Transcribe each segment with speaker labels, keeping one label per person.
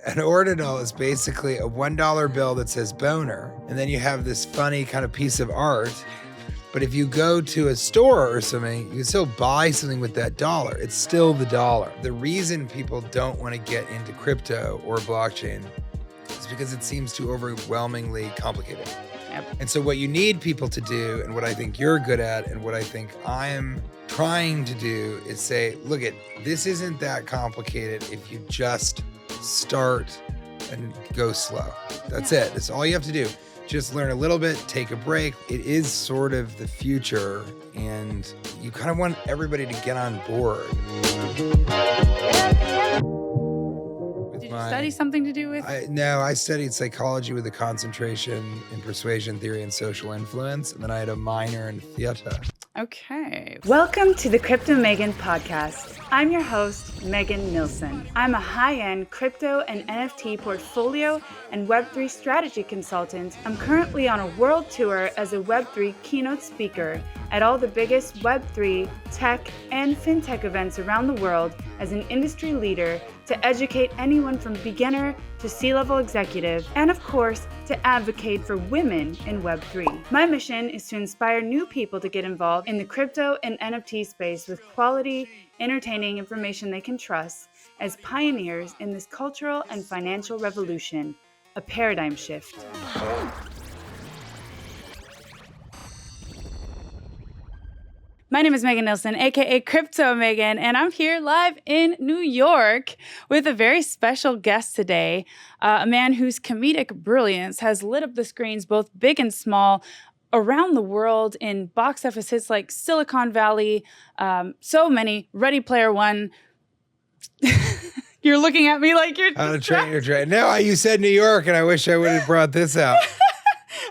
Speaker 1: an ordinal is basically a $1 bill that says boner. And then you have this funny kind of piece of art. But if you go to a store or something, you can still buy something with that dollar. It's still the dollar. The reason people don't want to get into crypto or blockchain is because it seems too overwhelmingly complicated.
Speaker 2: Yep.
Speaker 1: And so what you need people to do, and what I think you're good at, and what I think I am trying to do, is say, look, this isn't that complicated if you just start and go slow. That's it. That's all you have to do. Just learn a little bit, take a break. It is sort of the future, and you kind of want everybody to get on board.
Speaker 2: Did you study something to do with?
Speaker 1: No, I studied psychology with a concentration in persuasion theory and social influence, and then I had a minor in theater.
Speaker 2: Okay. Welcome to the Crypto Megan podcast. I'm your host, Megan Nilsson. I'm a high-end crypto and NFT portfolio and Web3 strategy consultant. I'm currently on a world tour as a Web3 keynote speaker at all the biggest Web3, tech, and fintech events around the world as an industry leader to educate anyone from beginner to C-level executive, and of course, to advocate for women in Web3. My mission is to inspire new people to get involved in the crypto and NFT space with quality, entertaining information they can trust as pioneers in this cultural and financial revolution, a paradigm shift. My name is Megan Nilsson, aka Crypto Megan, and I'm here live in New York with a very special guest today, a man whose comedic brilliance has lit up the screens both big and small around the world in box office hits like Silicon Valley, so many, Ready Player One. You're looking at me like you're
Speaker 1: distracted. No, you said New York, and I wish I would have brought this out.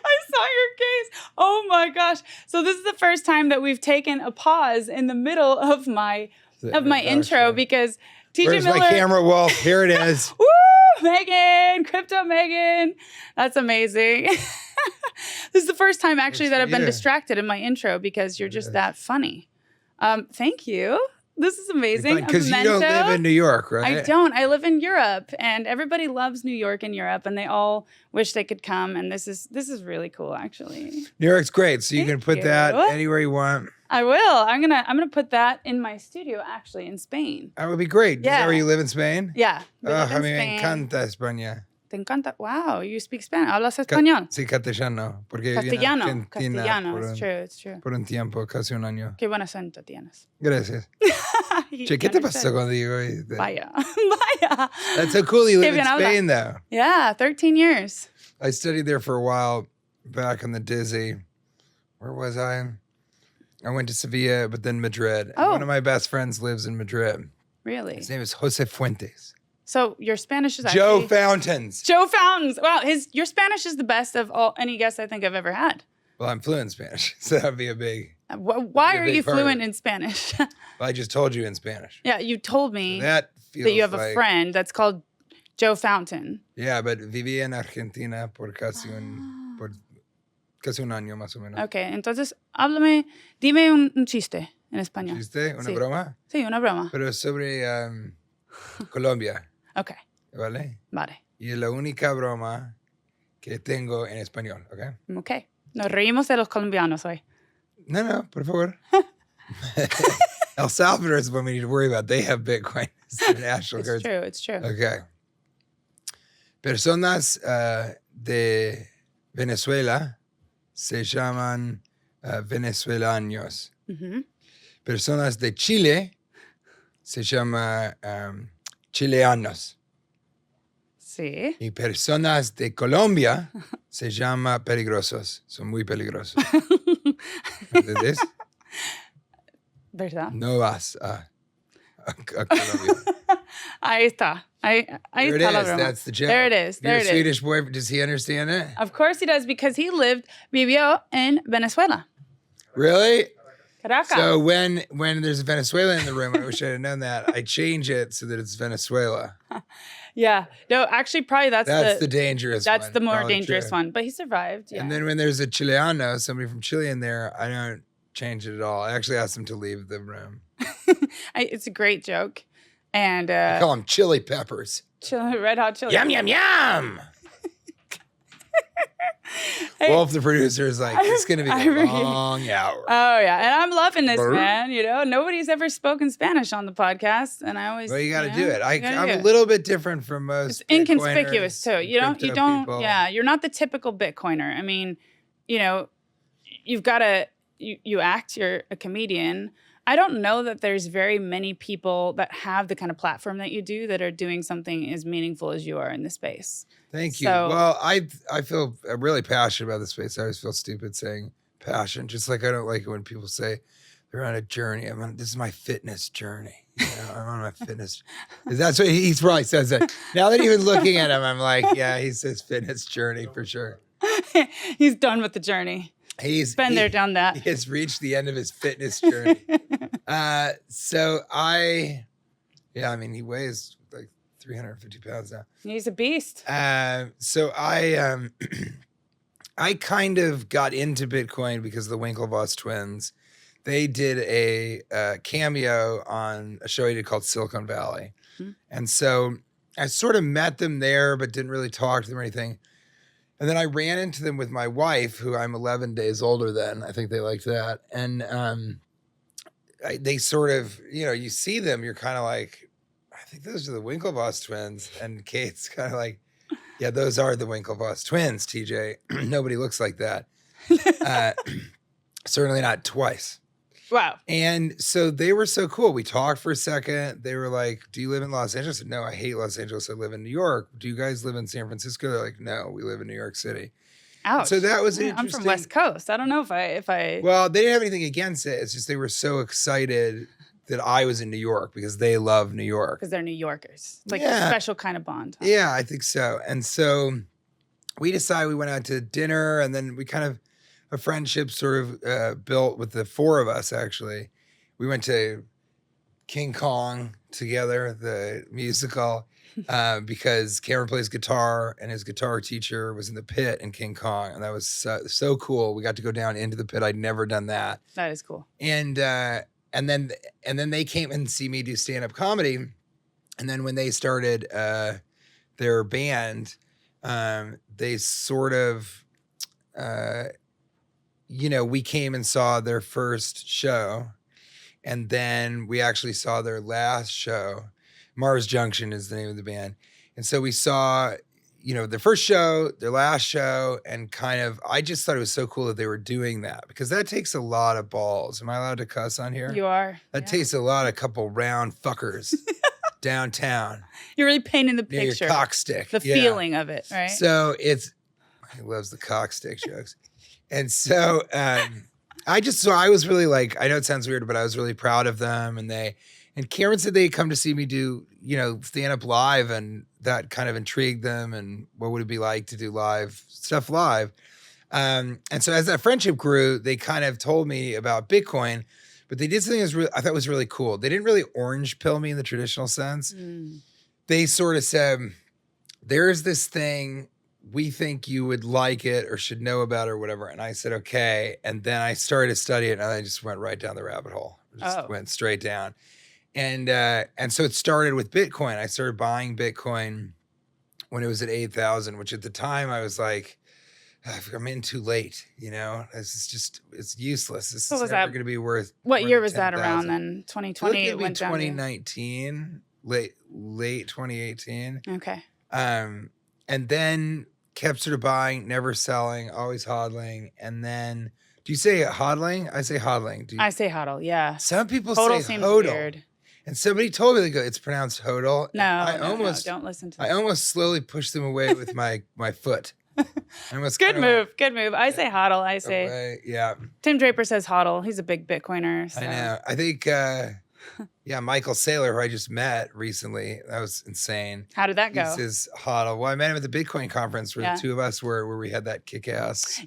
Speaker 2: I saw your gaze. Oh my gosh. So this is the first time that we've taken a pause in the middle of my intro because TJ
Speaker 1: Where's
Speaker 2: Miller.
Speaker 1: my camera? Well, here it is.
Speaker 2: Woo! Megan, Crypto Megan. That's amazing. This is the first time actually that I've been distracted in my intro because you're just that funny. Thank you. This is amazing.
Speaker 1: Because you don't live in New York, right?
Speaker 2: I don't. I live in Europe, and everybody loves New York and Europe, and they all wish they could come. And this is really cool, actually.
Speaker 1: New York's great, so you can put that anywhere you want.
Speaker 2: I will. I'm gonna put that in my studio, actually, in Spain.
Speaker 1: That would be great.
Speaker 2: Yeah.
Speaker 1: Is that where you live in Spain?
Speaker 2: Yeah.
Speaker 1: A mí me encanta España.
Speaker 2: Te encanta. Wow, you speak Spanish. ¿Hablas español?
Speaker 1: Sí, castellano. Porque
Speaker 2: Castellano.
Speaker 1: viví en Argentina
Speaker 2: Castellano, it's true.
Speaker 1: Por un tiempo, casi un año.
Speaker 2: Qué buen acento tienes.
Speaker 1: Gracias. Che, ¿qué te pasó contigo?
Speaker 2: Vaya. Vaya.
Speaker 1: That's so cool you live in Spain, though.
Speaker 2: Yeah, 13 years.
Speaker 1: I studied there for a while back on the Dizzy. Where was I? I went to Sevilla, but then Madrid.
Speaker 2: Oh.
Speaker 1: One of my best friends lives in Madrid.
Speaker 2: Really?
Speaker 1: His name is Jose Fuentes.
Speaker 2: So your Spanish is actually...
Speaker 1: Joe Fountains.
Speaker 2: Joe Fountains. Wow, your Spanish is the best of any guest I think I've ever had.
Speaker 1: Well, I'm fluent in Spanish, so that'd be a big...
Speaker 2: Why are you fluent in Spanish?
Speaker 1: Well, I just told you in Spanish.
Speaker 2: Yeah, you told me
Speaker 1: so that
Speaker 2: you have a friend that's called Joe Fountain.
Speaker 1: Yeah, but viví en Argentina por casi un año más o menos.
Speaker 2: Okay, entonces dime un chiste en español.
Speaker 1: ¿Chiste? ¿Una broma?
Speaker 2: Sí, una broma.
Speaker 1: Pero sobre Colombia.
Speaker 2: Okay.
Speaker 1: ¿Vale?
Speaker 2: Vale.
Speaker 1: Y es la única broma que tengo en español, ¿ok?
Speaker 2: Okay. Nos reímos de los colombianos hoy.
Speaker 1: No, por favor. El Salvador is what we need to worry about. They have Bitcoin as their national currency.
Speaker 2: It's true.
Speaker 1: Okay. Personas de Venezuela se llaman venezolanos.
Speaker 2: Mm-hmm.
Speaker 1: Personas de Chile se llaman chileanos.
Speaker 2: Sí.
Speaker 1: Y personas de Colombia se llaman peligrosos. Son muy peligrosos. ¿Entendés?
Speaker 2: ¿Verdad?
Speaker 1: No vas a Colombia.
Speaker 2: Ahí está. Ahí está la broma.
Speaker 1: That's the joke.
Speaker 2: There it is.
Speaker 1: Your Swedish boy, does he understand it?
Speaker 2: Of course he does, because he vivió en Venezuela.
Speaker 1: Really?
Speaker 2: Caracas.
Speaker 1: So when there's a Venezuelan in the room, I wish I had known that, I change it so that it's Venezuela.
Speaker 2: Yeah. No, actually, probably that's
Speaker 1: the dangerous one.
Speaker 2: That's the more
Speaker 1: Probably
Speaker 2: dangerous
Speaker 1: true.
Speaker 2: one. But he survived. Yeah.
Speaker 1: And then when there's a Chileano, somebody from Chile in there, I don't change it at all. I actually asked them to leave the room.
Speaker 2: It's a great joke. And
Speaker 1: I call them chili peppers.
Speaker 2: Red hot chili.
Speaker 1: Yum, yum, yum.
Speaker 2: Hey,
Speaker 1: Wolf, the producer, is like, it's going to be a long hour.
Speaker 2: Oh, yeah. And I'm loving this, man. You know, nobody's ever spoken Spanish on the podcast. And I always.
Speaker 1: Well, you got to do it. I'm
Speaker 2: do
Speaker 1: a little bit different from most.
Speaker 2: It's inconspicuous, too. You don't,
Speaker 1: people.
Speaker 2: yeah, you're not the typical Bitcoiner. I mean, you know, you've got to, you act, you're a comedian. I don't know that there's very many people that have the kind of platform that you do that are doing something as meaningful as you are in this space.
Speaker 1: Thank you. Well, I feel really passionate about this space. I always feel stupid saying passion, just like I don't like it when people say they're on a journey. This is my fitness journey. You know, I'm on my fitness. That's what he probably says that. Now that even looking at him, I'm like, yeah, he says fitness journey for sure.
Speaker 2: He's done with the journey.
Speaker 1: He's
Speaker 2: been there, done that.
Speaker 1: He has reached the end of his fitness journey. I mean, he weighs like 350 pounds now.
Speaker 2: He's a beast.
Speaker 1: So I kind of got into Bitcoin because the Winklevoss twins. They did a cameo on a show he did called Silicon Valley. Mm-hmm. And so I sort of met them there, but didn't really talk to them or anything. And then I ran into them with my wife, who I'm 11 days older than. I think they liked that. And they sort of, you know, you see them, you're kind of like, I think those are the Winklevoss twins. And Kate's kind of like, yeah, those are the Winklevoss twins, TJ. Nobody looks like that. Certainly not twice.
Speaker 2: Wow.
Speaker 1: And so they were so cool. We talked for a second. They were like, do you live in Los Angeles? I said, no, I hate Los Angeles. I live in New York. Do you guys live in San Francisco? They're like, no, we live in New York City.
Speaker 2: Ouch.
Speaker 1: So that was interesting.
Speaker 2: I'm from West Coast. I don't know if I.
Speaker 1: Well, they didn't have anything against it. It's just they were so excited that I was in New York because they love New York.
Speaker 2: Because they're New Yorkers. It's like a special kind of bond. Huh?
Speaker 1: Yeah, I think so. And so we decided, we went out to dinner, and then we kind of, a friendship sort of built with the four of us, actually. We went to King Kong together, the musical, because Cameron plays guitar, and his guitar teacher was in the pit in King Kong, and that was so cool. We got to go down into the pit. I'd never done that.
Speaker 2: That is cool.
Speaker 1: And then they came and see me do stand-up comedy, and then when they started their band, they sort of, we came and saw their first show. And then we actually saw their last show. Mars Junction is the name of the band. And so we saw, their first show, their last show, and I just thought it was so cool that they were doing that, because that takes a lot of balls. Am I allowed to cuss on here?
Speaker 2: You are.
Speaker 1: That takes a couple round fuckers downtown.
Speaker 2: You're really painting the picture.
Speaker 1: Your cock stick.
Speaker 2: The feeling of it, right?
Speaker 1: So he loves the cock stick jokes. And so, I was really like, I know it sounds weird, but I was really proud of them. And Cameron said they'd come to see me do, stand up live, and that kind of intrigued them. And what would it be like to do live stuff live? And so as that friendship grew, they kind of told me about Bitcoin, but they did something I thought was really cool. They didn't really orange pill me in the traditional sense. They sort of said, there's this thing, we think you would like it or should know about it or whatever. And I said, okay. And then I started to study it, and I just went right down the rabbit hole. Went straight down. And so it started with Bitcoin. I started buying Bitcoin when it was at 8,000, which at the time I was like, I'm in too late. It's useless. This is never going to be worth.
Speaker 2: What year was that around then? 2020?
Speaker 1: It went 2019, late 2018.
Speaker 2: Okay.
Speaker 1: And then kept sort of buying, never selling, always hodling. And then, do you say hodling? I say hodling.
Speaker 2: I say hodl, yeah.
Speaker 1: Some people
Speaker 2: hodl
Speaker 1: say
Speaker 2: seems
Speaker 1: hodl.
Speaker 2: Weird.
Speaker 1: And somebody told me, it's pronounced hodl.
Speaker 2: No, don't listen to that.
Speaker 1: I almost slowly pushed them away with my foot.
Speaker 2: Good move. I say hodl. I say,
Speaker 1: away. Yeah.
Speaker 2: Tim Draper says hodl. He's a big Bitcoiner. So.
Speaker 1: I know. I think, Michael Saylor, who I just met recently, that was insane.
Speaker 2: How did that go?
Speaker 1: He says hodl. Well, I met him at the Bitcoin conference where the two of us were, where we had that kick-ass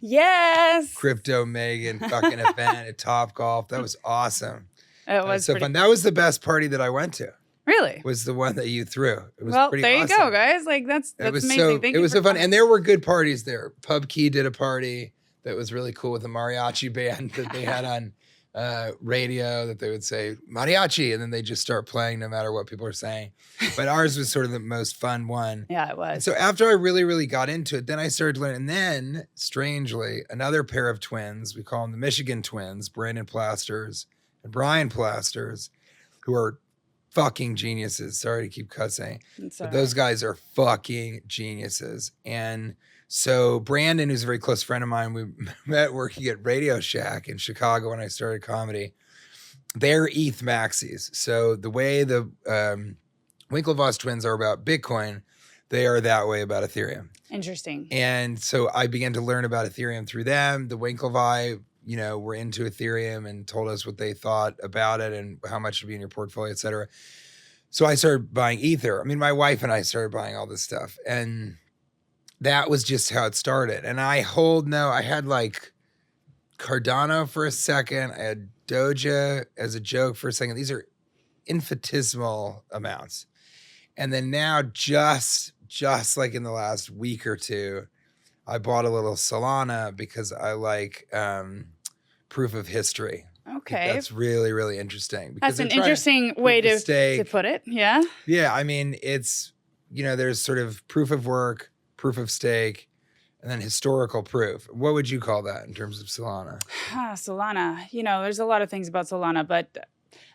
Speaker 1: Crypto Megan fucking event at Topgolf. That was awesome.
Speaker 2: It was
Speaker 1: so fun. That was the best party that I went to.
Speaker 2: Really?
Speaker 1: Was the one that you threw. It was
Speaker 2: well,
Speaker 1: pretty
Speaker 2: there
Speaker 1: awesome.
Speaker 2: You go, guys. Like that's amazing.
Speaker 1: It was so fun. And there were good parties there. Pub Key did a party that was really cool with a mariachi band that they had on radio that they would say mariachi, and then they just start playing no matter what people are saying. But ours was sort of the most fun one.
Speaker 2: Yeah, it was.
Speaker 1: And so after I really, really got into it, then I started learning. And then, strangely, another pair of twins, we call them the Michigan twins, Brandon Plasters and Brian Plasters, who are fucking geniuses. Sorry to keep cussing. But those guys are fucking geniuses. And so Brandon, who's a very close friend of mine, we met working at Radio Shack in Chicago when I started comedy. They're ETH maxis. So the way the Winklevoss twins are about Bitcoin, they are that way about Ethereum.
Speaker 2: Interesting.
Speaker 1: And so I began to learn about Ethereum through them. The Winklevi, were into Ethereum and told us what they thought about it and how much should be in your portfolio, et cetera. So I started buying Ether. I mean, my wife and I started buying all this stuff. And that was just how it started. And I had like Cardano for a second. I had Doja as a joke for a second. These are infinitesimal amounts. And then now just like in the last week or two, I bought a little Solana because I like proof of history.
Speaker 2: Okay.
Speaker 1: That's really, really interesting.
Speaker 2: That's an interesting way to put it. Yeah.
Speaker 1: Yeah. I mean, it's, there's sort of proof of work, proof of stake, and then historical proof. What would you call that in terms of Solana?
Speaker 2: Solana. There's a lot of things about Solana, but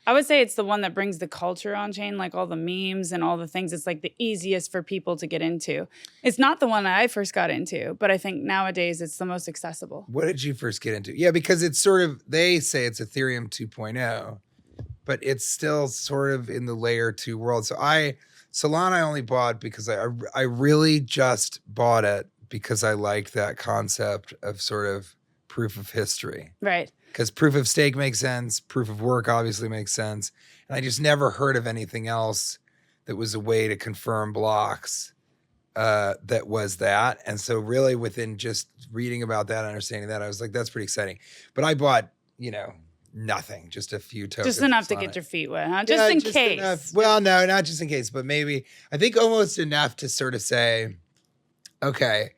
Speaker 2: I would say it's the one that brings the culture on chain, like all the memes and all the things. It's like the easiest for people to get into. It's not the one that I first got into, but I think nowadays it's the most accessible.
Speaker 1: What did you first get into? Yeah, because it's sort of, they say it's Ethereum 2.0, but it's still sort of in the layer 2 world. So Solana I only bought because I really just bought it because I liked that concept of sort of proof of history.
Speaker 2: Right.
Speaker 1: Because proof of stake makes sense. Proof of work obviously makes sense. And I just never heard of anything else that was a way to confirm blocks that was that. And so really within just reading about that, understanding that, I was like, that's pretty exciting. But I bought, nothing, just a few tokens.
Speaker 2: Just enough to get your feet wet, huh? Just in case.
Speaker 1: Enough. Well, no, not just in case, but maybe, I think almost enough to sort of say, okay,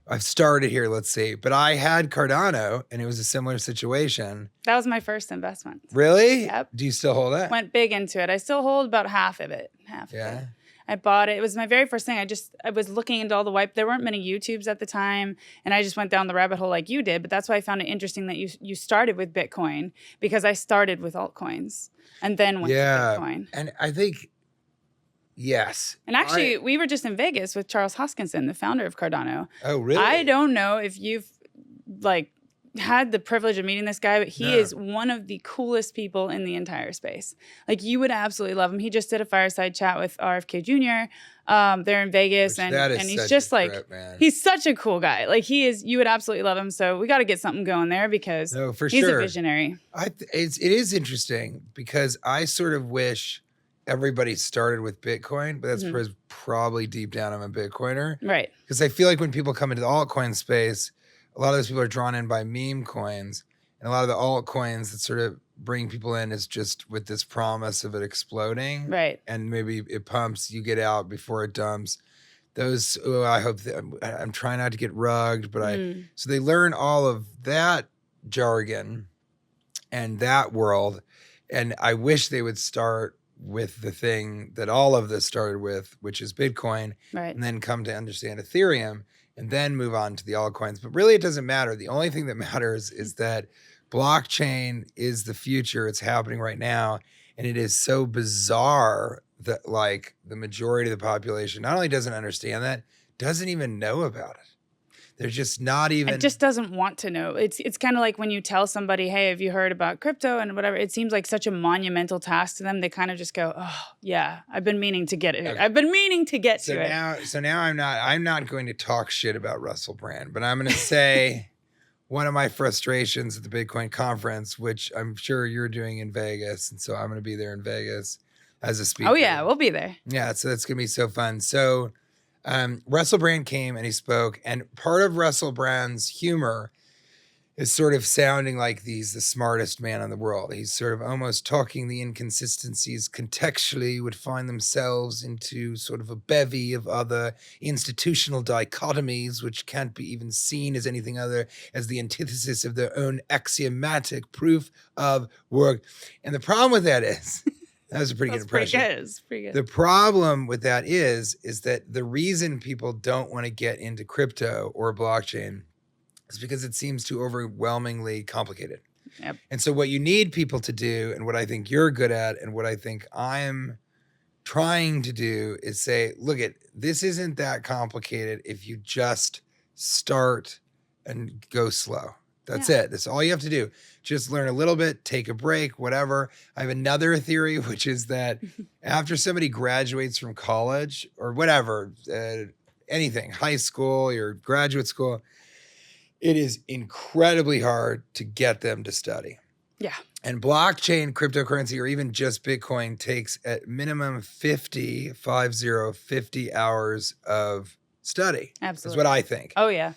Speaker 1: I've started here, let's see. But I had Cardano, and it was a similar situation.
Speaker 2: That was my first investment.
Speaker 1: Really?
Speaker 2: Yep.
Speaker 1: Do you still hold it?
Speaker 2: Went big into it. I still hold about half of it.
Speaker 1: Yeah.
Speaker 2: I bought it. It was my very first thing. I was looking into all the there weren't many YouTubes at the time, and I just went down the rabbit hole like you did. But that's why I found it interesting that you started with Bitcoin, because I started with altcoins and then went to Bitcoin.
Speaker 1: And I think, yes.
Speaker 2: And actually, we were just in Vegas with Charles Hoskinson, the founder of Cardano.
Speaker 1: Oh, really?
Speaker 2: I don't know if you've had the privilege of meeting this guy, but he is one of the coolest people in the entire space. Like, you would absolutely love him. He just did a fireside chat with RFK Jr. There in Vegas, and he's just like, he's such a cool guy. Like, he is. You would absolutely love him. So we got to get something going there because he's a visionary.
Speaker 1: It is interesting because I sort of wish everybody started with Bitcoin, but that's probably deep down I'm a Bitcoiner.
Speaker 2: Right.
Speaker 1: Because I feel like when people come into the altcoin space, a lot of those people are drawn in by meme coins. And a lot of the altcoins that sort of bring people in is just with this promise of it exploding.
Speaker 2: Right.
Speaker 1: And maybe it pumps, you get out before it dumps. Those, I hope I'm trying not to get rugged, but so they learn all of that jargon and that world. And I wish they would start with the thing that all of this started with, which is Bitcoin, and then come to understand Ethereum and then move on to the altcoins. But really, it doesn't matter. The only thing that matters is that blockchain is the future. It's happening right now. And it is so bizarre that like the majority of the population not only doesn't understand that, doesn't even know about it. They're just not even.
Speaker 2: It just doesn't want to know. It's kind of like when you tell somebody, hey, have you heard about crypto and whatever? It seems like such a monumental task to them. They kind of just go, oh, yeah, I've been meaning to get it. Okay. I've been meaning to get to it.
Speaker 1: So now I'm not going to talk shit about Russell Brand, but I'm going to say one of my frustrations at the Bitcoin conference, which I'm sure you're doing in Vegas. And so I'm going to be there in Vegas as a speaker.
Speaker 2: Oh, yeah, we'll be there.
Speaker 1: Yeah, so that's going to be so fun. So Russell Brand came and he spoke, and part of Russell Brand's humor is sort of sounding like he's the smartest man in the world. He's sort of almost talking the inconsistencies contextually would find themselves into sort of a bevy of other institutional dichotomies, which can't be even seen as anything other as the antithesis of their own axiomatic proof of work. And the problem with that is, that was a pretty good impression.
Speaker 2: Pretty good. It's pretty good.
Speaker 1: The problem with that is that the reason people don't want to get into crypto or blockchain is because it seems too overwhelmingly complicated.
Speaker 2: Yep.
Speaker 1: And so what you need people to do, and what I think you're good at, and what I think I'm trying to do is say, look, this isn't that complicated if you just start and go slow. That's it. That's all you have to do. Just learn a little bit, take a break, whatever. I have another theory, which is that after somebody graduates from college or whatever, anything, high school, your graduate school, it is incredibly hard to get them to study.
Speaker 2: Yeah.
Speaker 1: And blockchain, cryptocurrency, or even just Bitcoin takes at minimum 50 hours of study.
Speaker 2: Absolutely.
Speaker 1: That's what I think.
Speaker 2: Oh, yeah.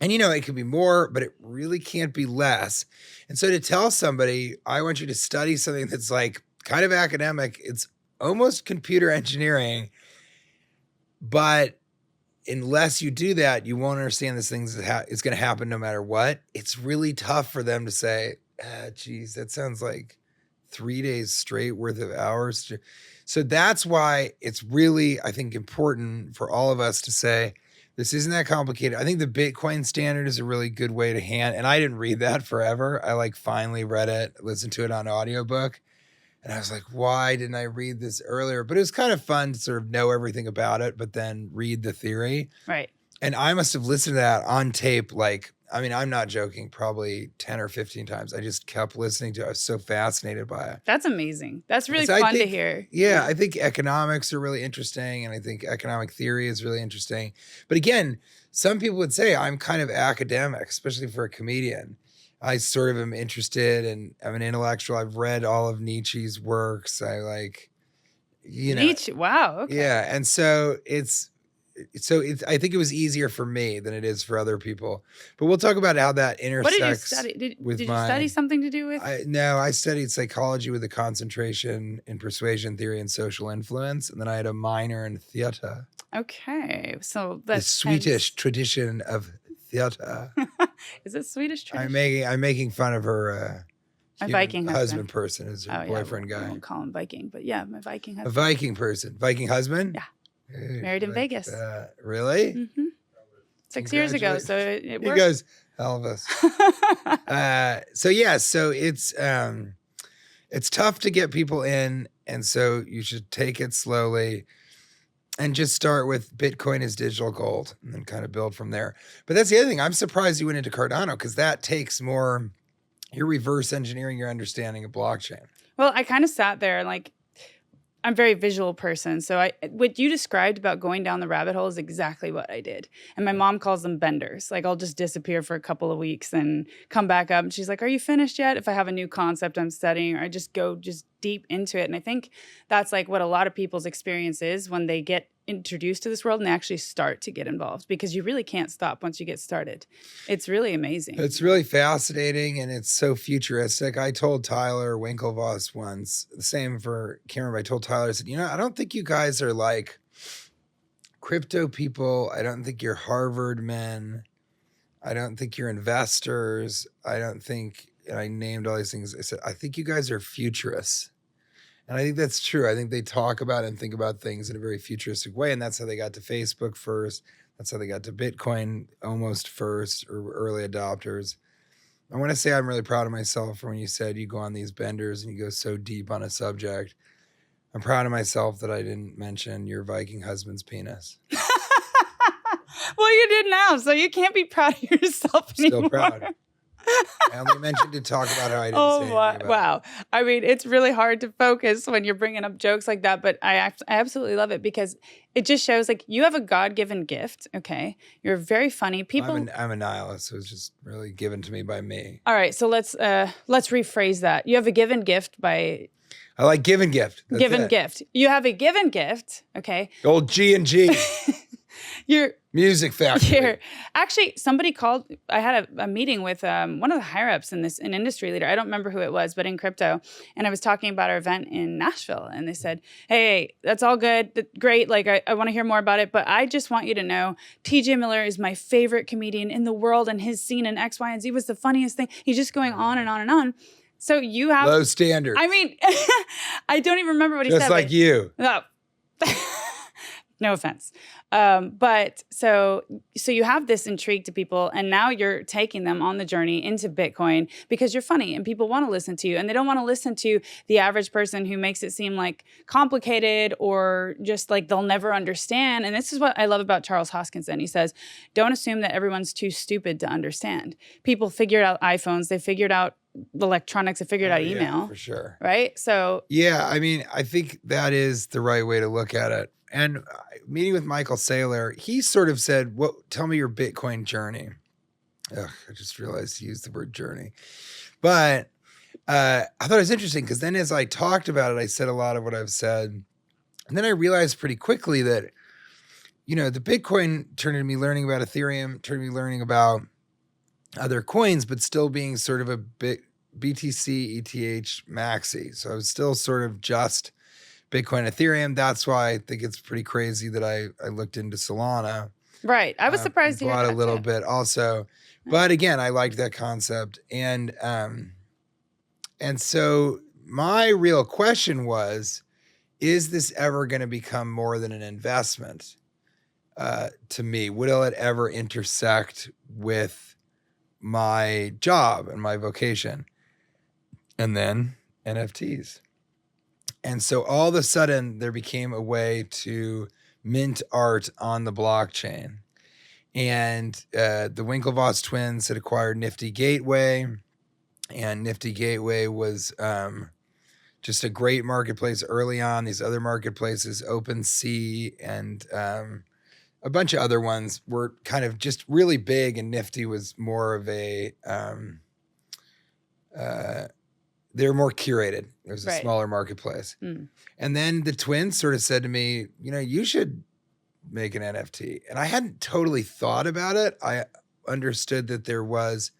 Speaker 1: And, it could be more, but it really can't be less. And so to tell somebody, I want you to study something that's like kind of academic, it's almost computer engineering, but unless you do that, you won't understand this thing is going to happen no matter what. It's really tough for them to say, geez, that sounds like 3 days straight worth of hours. So that's why it's really, I think, important for all of us to say, this isn't that complicated. I think the Bitcoin standard is a really good way to and I didn't read that forever. I finally read it, listened to it on audiobook. And I was like, why didn't I read this earlier? But it was kind of fun to sort of know everything about it, but then read the theory.
Speaker 2: Right.
Speaker 1: And I must have listened to that on tape. I'm not joking, probably 10 or 15 times. I just kept listening to it. I was so fascinated by it.
Speaker 2: That's amazing. That's really fun to hear.
Speaker 1: Yeah, I think economics are really interesting. And I think economic theory is really interesting. But again, some people would say I'm kind of academic, especially for a comedian. I sort of am interested and I'm an intellectual. I've read all of Nietzsche's works. I
Speaker 2: Nietzsche. Wow. Okay.
Speaker 1: Yeah. And so I think it was easier for me than it is for other people. But we'll talk about how that intersects.
Speaker 2: What did you study? Did you study something to do with?
Speaker 1: I studied psychology with a concentration in persuasion theory and social influence. And then I had a minor in theater.
Speaker 2: Okay. So that's
Speaker 1: the Swedish tradition of theater.
Speaker 2: Is it Swedish tradition?
Speaker 1: I'm making fun of her
Speaker 2: my Viking
Speaker 1: husband person is her boyfriend guy.
Speaker 2: I won't call him Viking, but yeah, my Viking husband.
Speaker 1: A Viking person. Viking husband?
Speaker 2: Yeah. Married in Vegas.
Speaker 1: Really?
Speaker 2: Mm-hmm. 6 years ago, so it worked.
Speaker 1: He goes, Elvis. So it's tough to get people in, and so you should take it slowly and just start with Bitcoin as digital gold and then kind of build from there. But that's the other thing. I'm surprised you went into Cardano because that takes more, you're reverse engineering your understanding of blockchain.
Speaker 2: Well, I kind of sat there and I'm a very visual person. So what you described about going down the rabbit hole is exactly what I did. And my mom calls them benders. I'll just disappear for a couple of weeks and come back up. And she's like, are you finished yet? If I have a new concept I'm studying, or I just go deep into it. And I think that's what a lot of people's experience is when they get introduced to this world and they actually start to get involved, because you really can't stop once you get started. It's really amazing.
Speaker 1: It's really fascinating and it's so futuristic. I told Tyler Winklevoss once, the same for Cameron, I told Tyler, I said, I don't think you guys are like crypto people. I don't think you're Harvard men. I don't think you're investors. I don't think, and I named all these things. I said, I think you guys are futurists. And I think that's true. I think they talk about and think about things in a very futuristic way. And that's how they got to Facebook first. That's how they got to Bitcoin almost first, or early adopters. I want to say I'm really proud of myself for when you said you go on these benders and you go so deep on a subject. I'm proud of myself that I didn't mention your Viking husband's penis.
Speaker 2: Well, you did now, so you can't be proud of yourself anymore.
Speaker 1: Still proud. I only mentioned to talk about how I didn't say anything about
Speaker 2: wow. I mean, it's really hard to focus when you're bringing up jokes like that, but I absolutely love it because it just shows you have a God-given gift, okay? You're very funny. People.
Speaker 1: I'm a nihilist, so it's just really given to me by me.
Speaker 2: All right, so let's rephrase that. You have a given gift by...
Speaker 1: I like given gift. That's
Speaker 2: given
Speaker 1: it.
Speaker 2: gift. You have a given gift, okay?
Speaker 1: Old G and G.
Speaker 2: You're
Speaker 1: Music factory.
Speaker 2: Actually, somebody called. I had a meeting with one of the higher ups in this, an industry leader. I don't remember who it was, but in crypto. And I was talking about our event in Nashville. And they said, hey, that's all good. Great. Like, I want to hear more about it. But I just want you to know TJ Miller is my favorite comedian in the world. And his scene in X, Y, and Z was the funniest thing. He's just going on and on and on. So you have
Speaker 1: low standards.
Speaker 2: I mean, I don't even remember what he
Speaker 1: just
Speaker 2: said.
Speaker 1: Just like you.
Speaker 2: No. No offense. But so you have this intrigue to people, and now you're taking them on the journey into Bitcoin because you're funny and people want to listen to you, and they don't want to listen to the average person who makes it seem like complicated or just like they'll never understand. And this is what I love about Charles Hoskinson. He says, don't assume that everyone's too stupid to understand. People figured out iPhones. They figured out electronics. They figured out email.
Speaker 1: Yeah, for sure.
Speaker 2: Right? So
Speaker 1: yeah, I mean, I think that is the right way to look at it. And meeting with Michael Saylor, he sort of said, tell me your Bitcoin journey. Ugh, I just realized he used the word journey. But I thought it was interesting because then as I talked about it, I said a lot of what I've said. And then I realized pretty quickly that, you know, the Bitcoin turned into me learning about Ethereum, turned into me learning about other coins, but still being sort of a BTC, ETH, maxi. So I was still sort of just Bitcoin, Ethereum. That's why I think it's pretty crazy that I looked into Solana.
Speaker 2: Right. I was surprised to hear that
Speaker 1: a little
Speaker 2: too.
Speaker 1: bit also. But again, I liked that concept. And so my real question was, is this ever going to become more than an investment to me? Will it ever intersect with my job and my vocation? And then NFTs. And so all of a sudden there became a way to mint art on the blockchain. And the Winklevoss twins had acquired Nifty Gateway, and Nifty Gateway was just a great marketplace early on. These other marketplaces, OpenSea and a bunch of other ones, were kind of just really big, and Nifty was more of a they were more curated. It was a smaller marketplace. Mm. And then the twins sort of said to me, you know, you should make an NFT. And I hadn't totally thought about it. I understood that there was,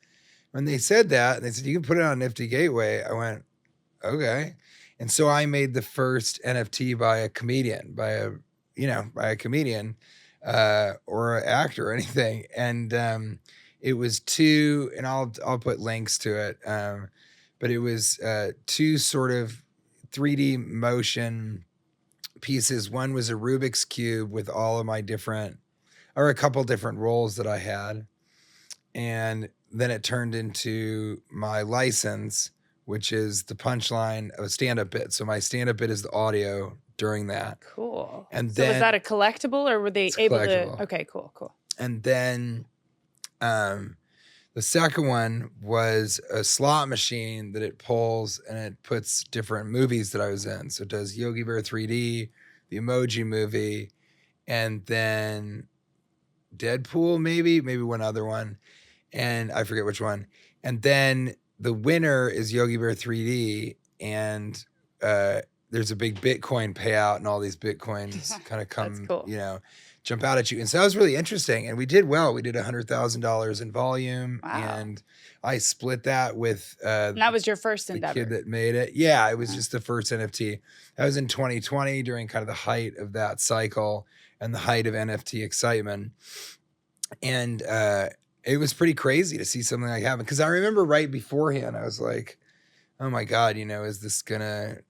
Speaker 1: when they said that, and they said, you can put it on Nifty Gateway. I went, okay. And so I made the first NFT by a comedian, or an actor or anything. And it was two, and I'll put links to it. But it was two sort of 3D motion pieces. One was a Rubik's Cube with all of my a couple different roles that I had. And then it turned into my license, which is the punchline of a stand-up bit. So my stand-up bit is the audio during that.
Speaker 2: Cool.
Speaker 1: And
Speaker 2: so
Speaker 1: then,
Speaker 2: was that a collectible, or were they able
Speaker 1: collectible.
Speaker 2: To? Okay, cool.
Speaker 1: And then the second one was a slot machine that it pulls and it puts different movies that I was in. So it does Yogi Bear 3D, the Emoji Movie, and then Deadpool, maybe one other one. And I forget which one. And then the winner is Yogi Bear 3D. And there's a big Bitcoin payout, and all these Bitcoins kind of come,
Speaker 2: cool.
Speaker 1: Jump out at you. And so that was really interesting. And we did well. We did $100,000 in volume. Wow. And I split that with
Speaker 2: and that was your first endeavor.
Speaker 1: The kid that made it. Yeah, it was just the first NFT. That was in 2020 during kind of the height of that cycle and the height of NFT excitement. And it was pretty crazy to see something like happen. Because I remember right beforehand, I was like, oh my God, is this gonna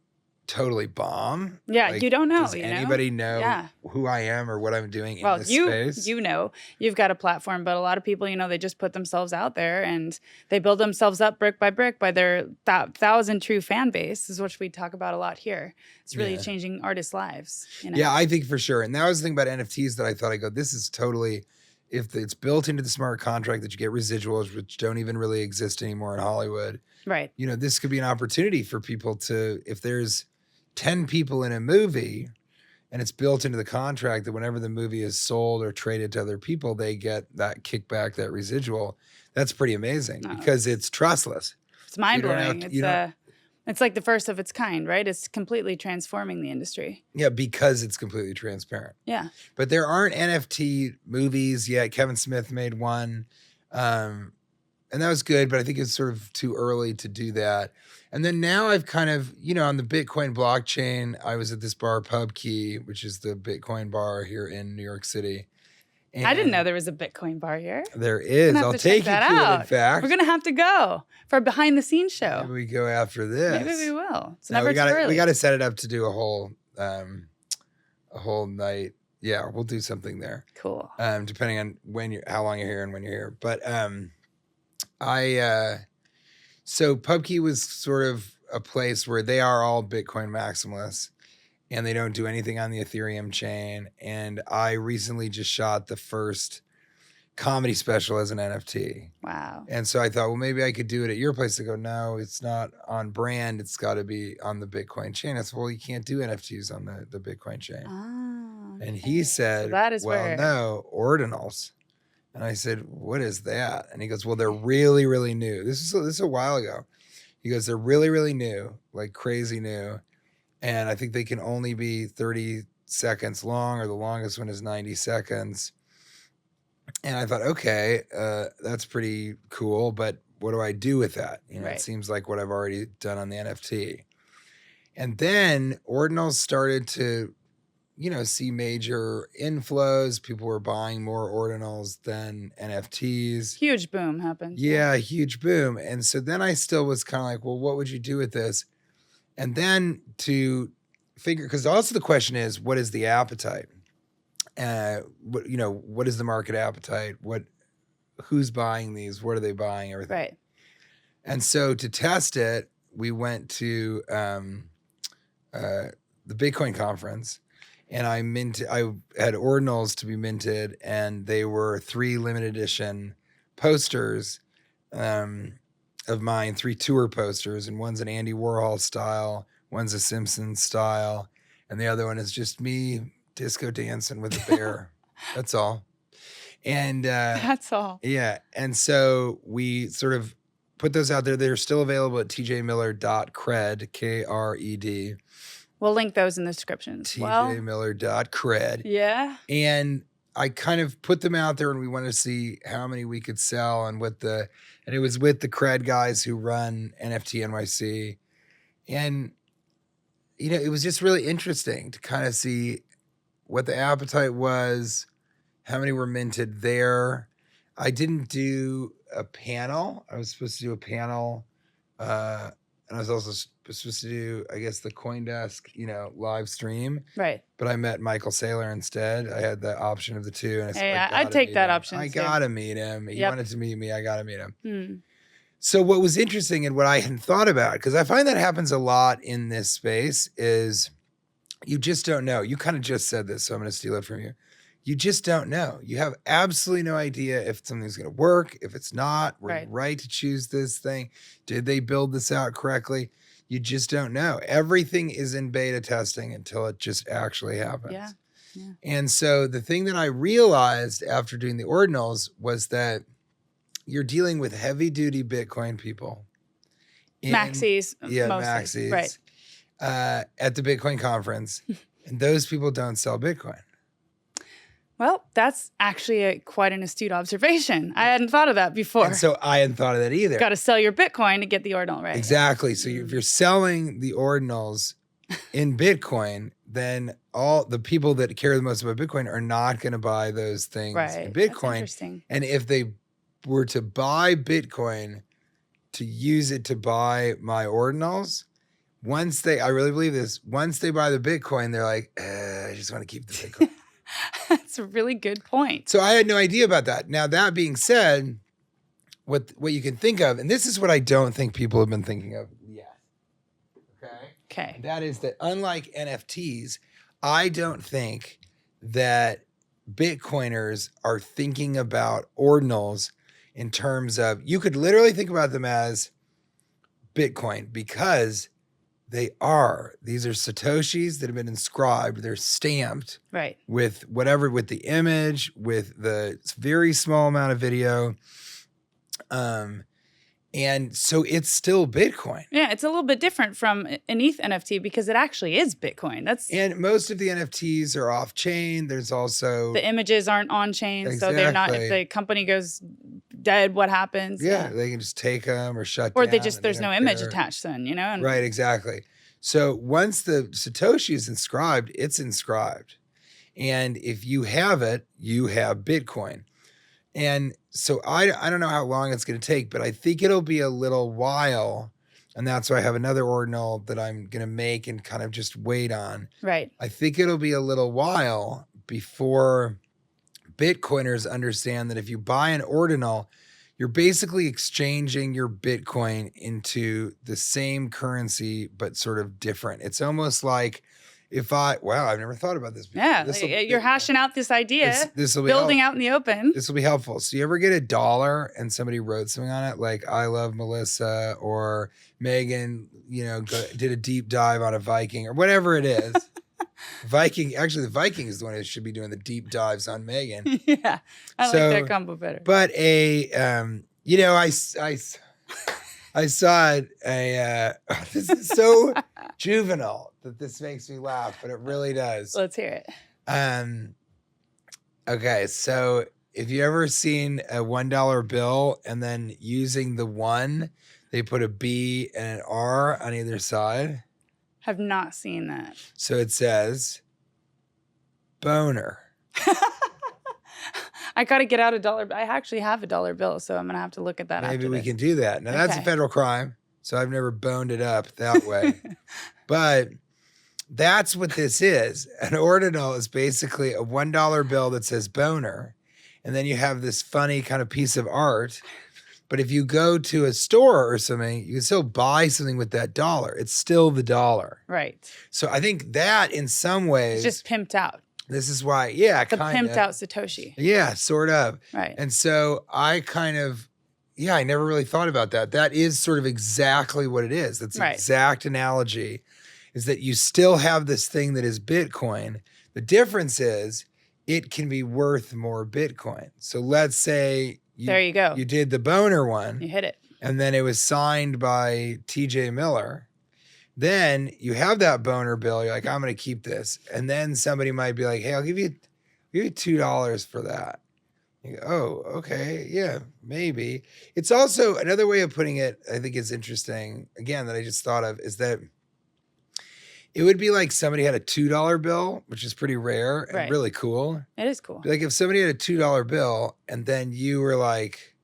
Speaker 1: totally bomb?
Speaker 2: Yeah, like, you don't know.
Speaker 1: Does anybody know who I am or what I'm doing in this space?
Speaker 2: You've got a platform, but a lot of people, they just put themselves out there and they build themselves up brick by brick by their 1,000 true fan base, is what we talk about a lot here. It's really changing artists' lives.
Speaker 1: Yeah, I think for sure. And that was the thing about NFTs that I thought, this is totally, if it's built into the smart contract that you get residuals, which don't even really exist anymore in Hollywood.
Speaker 2: Right.
Speaker 1: This could be an opportunity for people to, if there's 10 people in a movie and it's built into the contract that whenever the movie is sold or traded to other people, they get that kickback, that residual. That's pretty amazing because it's trustless.
Speaker 2: It's mind-blowing. It's like the first of its kind, right? It's completely transforming the industry.
Speaker 1: Yeah, because it's completely transparent.
Speaker 2: Yeah.
Speaker 1: But there aren't NFT movies yet. Kevin Smith made one. And that was good, but I think it's sort of too early to do that. And then now I've kind of, on the Bitcoin blockchain, I was at this bar, Pub Key, which is the Bitcoin bar here in New York City. And
Speaker 2: I didn't know there was a Bitcoin bar here.
Speaker 1: There is. I'll take you to it, in fact.
Speaker 2: We're going to have to go for a behind-the-scenes show.
Speaker 1: Maybe we go after this.
Speaker 2: Maybe we will. It's never too early.
Speaker 1: We got to set it up to do a whole night. Yeah, we'll do something there.
Speaker 2: Cool.
Speaker 1: Depending on how long you're here and when you're here. But so PubKey was sort of a place where they are all Bitcoin maximalists and they don't do anything on the Ethereum chain. And I recently just shot the first comedy special as an NFT.
Speaker 2: Wow.
Speaker 1: And so I thought, well, maybe I could do it at your place. They go, no, it's not on brand. It's got to be on the Bitcoin chain. I said, well, you can't do NFTs on the Bitcoin chain.
Speaker 2: Oh, okay.
Speaker 1: And he said,
Speaker 2: so that is
Speaker 1: no, Ordinals. And I said, what is that? And he goes, well, they're really, really new. This is a while ago. He goes, they're really, really new, like crazy new. And I think they can only be 30 seconds long, or the longest one is 90 seconds. And I thought, okay, that's pretty cool, but what do I do with that? It seems like what I've already done on the NFT. And then Ordinals started to, see major inflows. People were buying more Ordinals than NFTs.
Speaker 2: Huge boom happened.
Speaker 1: Yeah, huge boom. And so then I still was kind of like, well, what would you do with this? And then to figure, because also the question is, what is the appetite? What is the market appetite? Who's buying these? What are they buying? Everything.
Speaker 2: Right. And
Speaker 1: so to test it, we went to the Bitcoin conference, and I had Ordinals to be minted, and they were 3 limited edition posters of mine, 3 tour posters, and one's an Andy Warhol style, one's a Simpsons style, and the other one is just me disco dancing with a bear. That's all. And
Speaker 2: that's all.
Speaker 1: Yeah. And so we sort of put those out there. They're still available at tjmiller.cred, Kred.
Speaker 2: We'll link those in the description as well.
Speaker 1: tjmiller.cred.
Speaker 2: Yeah.
Speaker 1: And I kind of put them out there, and we wanted to see how many we could sell, and it was with the Cred guys who run NFT NYC. And, it was just really interesting to kind of see what the appetite was, how many were minted there. I didn't do a panel. I was supposed to do a panel. And I was also supposed to do, I guess, the CoinDesk, live stream.
Speaker 2: Right.
Speaker 1: But I met Michael Saylor instead. I had the option of the two. And I said,
Speaker 2: I'd take that option.
Speaker 1: I got to meet him. He wanted to meet me. I got to meet him.
Speaker 2: Hmm.
Speaker 1: So what was interesting and what I hadn't thought about, because I find that happens a lot in this space, is you just don't know. You kind of just said this, so I'm going to steal it from you. You just don't know. You have absolutely no idea if something's going to work, if it's not. Were you right to choose this thing? Did they build this out correctly? You just don't know. Everything is in beta testing until it just actually happens.
Speaker 2: Yeah.
Speaker 1: And so the thing that I realized after doing the Ordinals was that you're dealing with heavy-duty Bitcoin people.
Speaker 2: Maxis.
Speaker 1: Yeah,
Speaker 2: mostly.
Speaker 1: Maxis.
Speaker 2: Right.
Speaker 1: At the Bitcoin conference. And those people don't sell Bitcoin.
Speaker 2: Well, that's actually quite an astute observation. I hadn't thought of that before.
Speaker 1: And so I hadn't thought of that either.
Speaker 2: Got to sell your Bitcoin to get the Ordinal, right?
Speaker 1: Exactly. So if you're selling the Ordinals in Bitcoin, then all the people that care the most about Bitcoin are not going to buy those things in Bitcoin.
Speaker 2: That's interesting.
Speaker 1: And if they were to buy Bitcoin to use it to buy my Ordinals, I really believe this, once they buy the Bitcoin, they're like, I just want to keep the Bitcoin.
Speaker 2: That's a really good point.
Speaker 1: So I had no idea about that. Now, that being said, what you can think of, and this is what I don't think people have been thinking of yet.
Speaker 2: Okay.
Speaker 1: That is that unlike NFTs, I don't think that Bitcoiners are thinking about Ordinals in terms of, you could literally think about them as Bitcoin because these are Satoshis that have been inscribed. They're stamped with the image, with the very small amount of video. And so it's still Bitcoin.
Speaker 2: Yeah, it's a little bit different from an ETH NFT because it actually is Bitcoin.
Speaker 1: And most of the NFTs are off chain. There's also
Speaker 2: the images aren't on chain, so they're not. If the company goes dead, what happens?
Speaker 1: Yeah, they can just take them or shut
Speaker 2: or
Speaker 1: down.
Speaker 2: Or there's no image attached then,
Speaker 1: Right, exactly. So once the Satoshi is inscribed, it's inscribed. And if you have it, you have Bitcoin. And so I don't know how long it's going to take, but I think it'll be a little while. And that's why I have another ordinal that I'm going to make and kind of just wait on.
Speaker 2: Right.
Speaker 1: I think it'll be a little while before Bitcoiners understand that if you buy an ordinal, you're basically exchanging your Bitcoin into the same currency, but sort of different. It's almost like wow, I've never thought about this before.
Speaker 2: Yeah, you're hashing out this idea,
Speaker 1: this will be
Speaker 2: building out in the open.
Speaker 1: This will be helpful. So you ever get $1 and somebody wrote something on it, like I love Melissa or Megan, did a deep dive on a Viking or whatever it is. The Viking is the one who should be doing the deep dives on Megan.
Speaker 2: Yeah, I like that combo better.
Speaker 1: But I saw it. This is so juvenile that this makes me laugh, but it really does.
Speaker 2: Let's hear it.
Speaker 1: Okay, so if you ever seen a $1 bill and then using the 1, they put a B and an R on either side.
Speaker 2: Have not seen that.
Speaker 1: So it says boner.
Speaker 2: I got to get out $1. I actually have $1 bill, so I'm going to have to look at that
Speaker 1: Maybe we
Speaker 2: this.
Speaker 1: can do that. Now, that's a federal crime, so I've never boned it up that way. But that's what this is. An ordinal is basically a $1 bill that says boner, and then you have this funny kind of piece of art. But if you go to a store or something, you can still buy something with that dollar. It's still the dollar.
Speaker 2: Right.
Speaker 1: So I think that in some ways...
Speaker 2: It's just pimped out.
Speaker 1: This is why, yeah,
Speaker 2: kind of. The pimped out Satoshi.
Speaker 1: Yeah, sort of.
Speaker 2: Right.
Speaker 1: And so I kind of, I never really thought about that. That is sort of exactly what it is. That's the exact analogy, is that you still have this thing that is Bitcoin. The difference is it can be worth more Bitcoin. So let's say
Speaker 2: there you go.
Speaker 1: You did the boner one.
Speaker 2: You hit it.
Speaker 1: And then it was signed by TJ Miller. Then you have that boner bill. You're like, I'm going to keep this. And then somebody might be like, hey, I'll give you $2 for that. You go, oh, okay. Yeah, maybe. It's also another way of putting it, I think is interesting, again, that I just thought of, is that it would be like somebody had a $2 bill, which is pretty rare and really cool.
Speaker 2: It is cool.
Speaker 1: Like if somebody had a $2 bill and then you were like,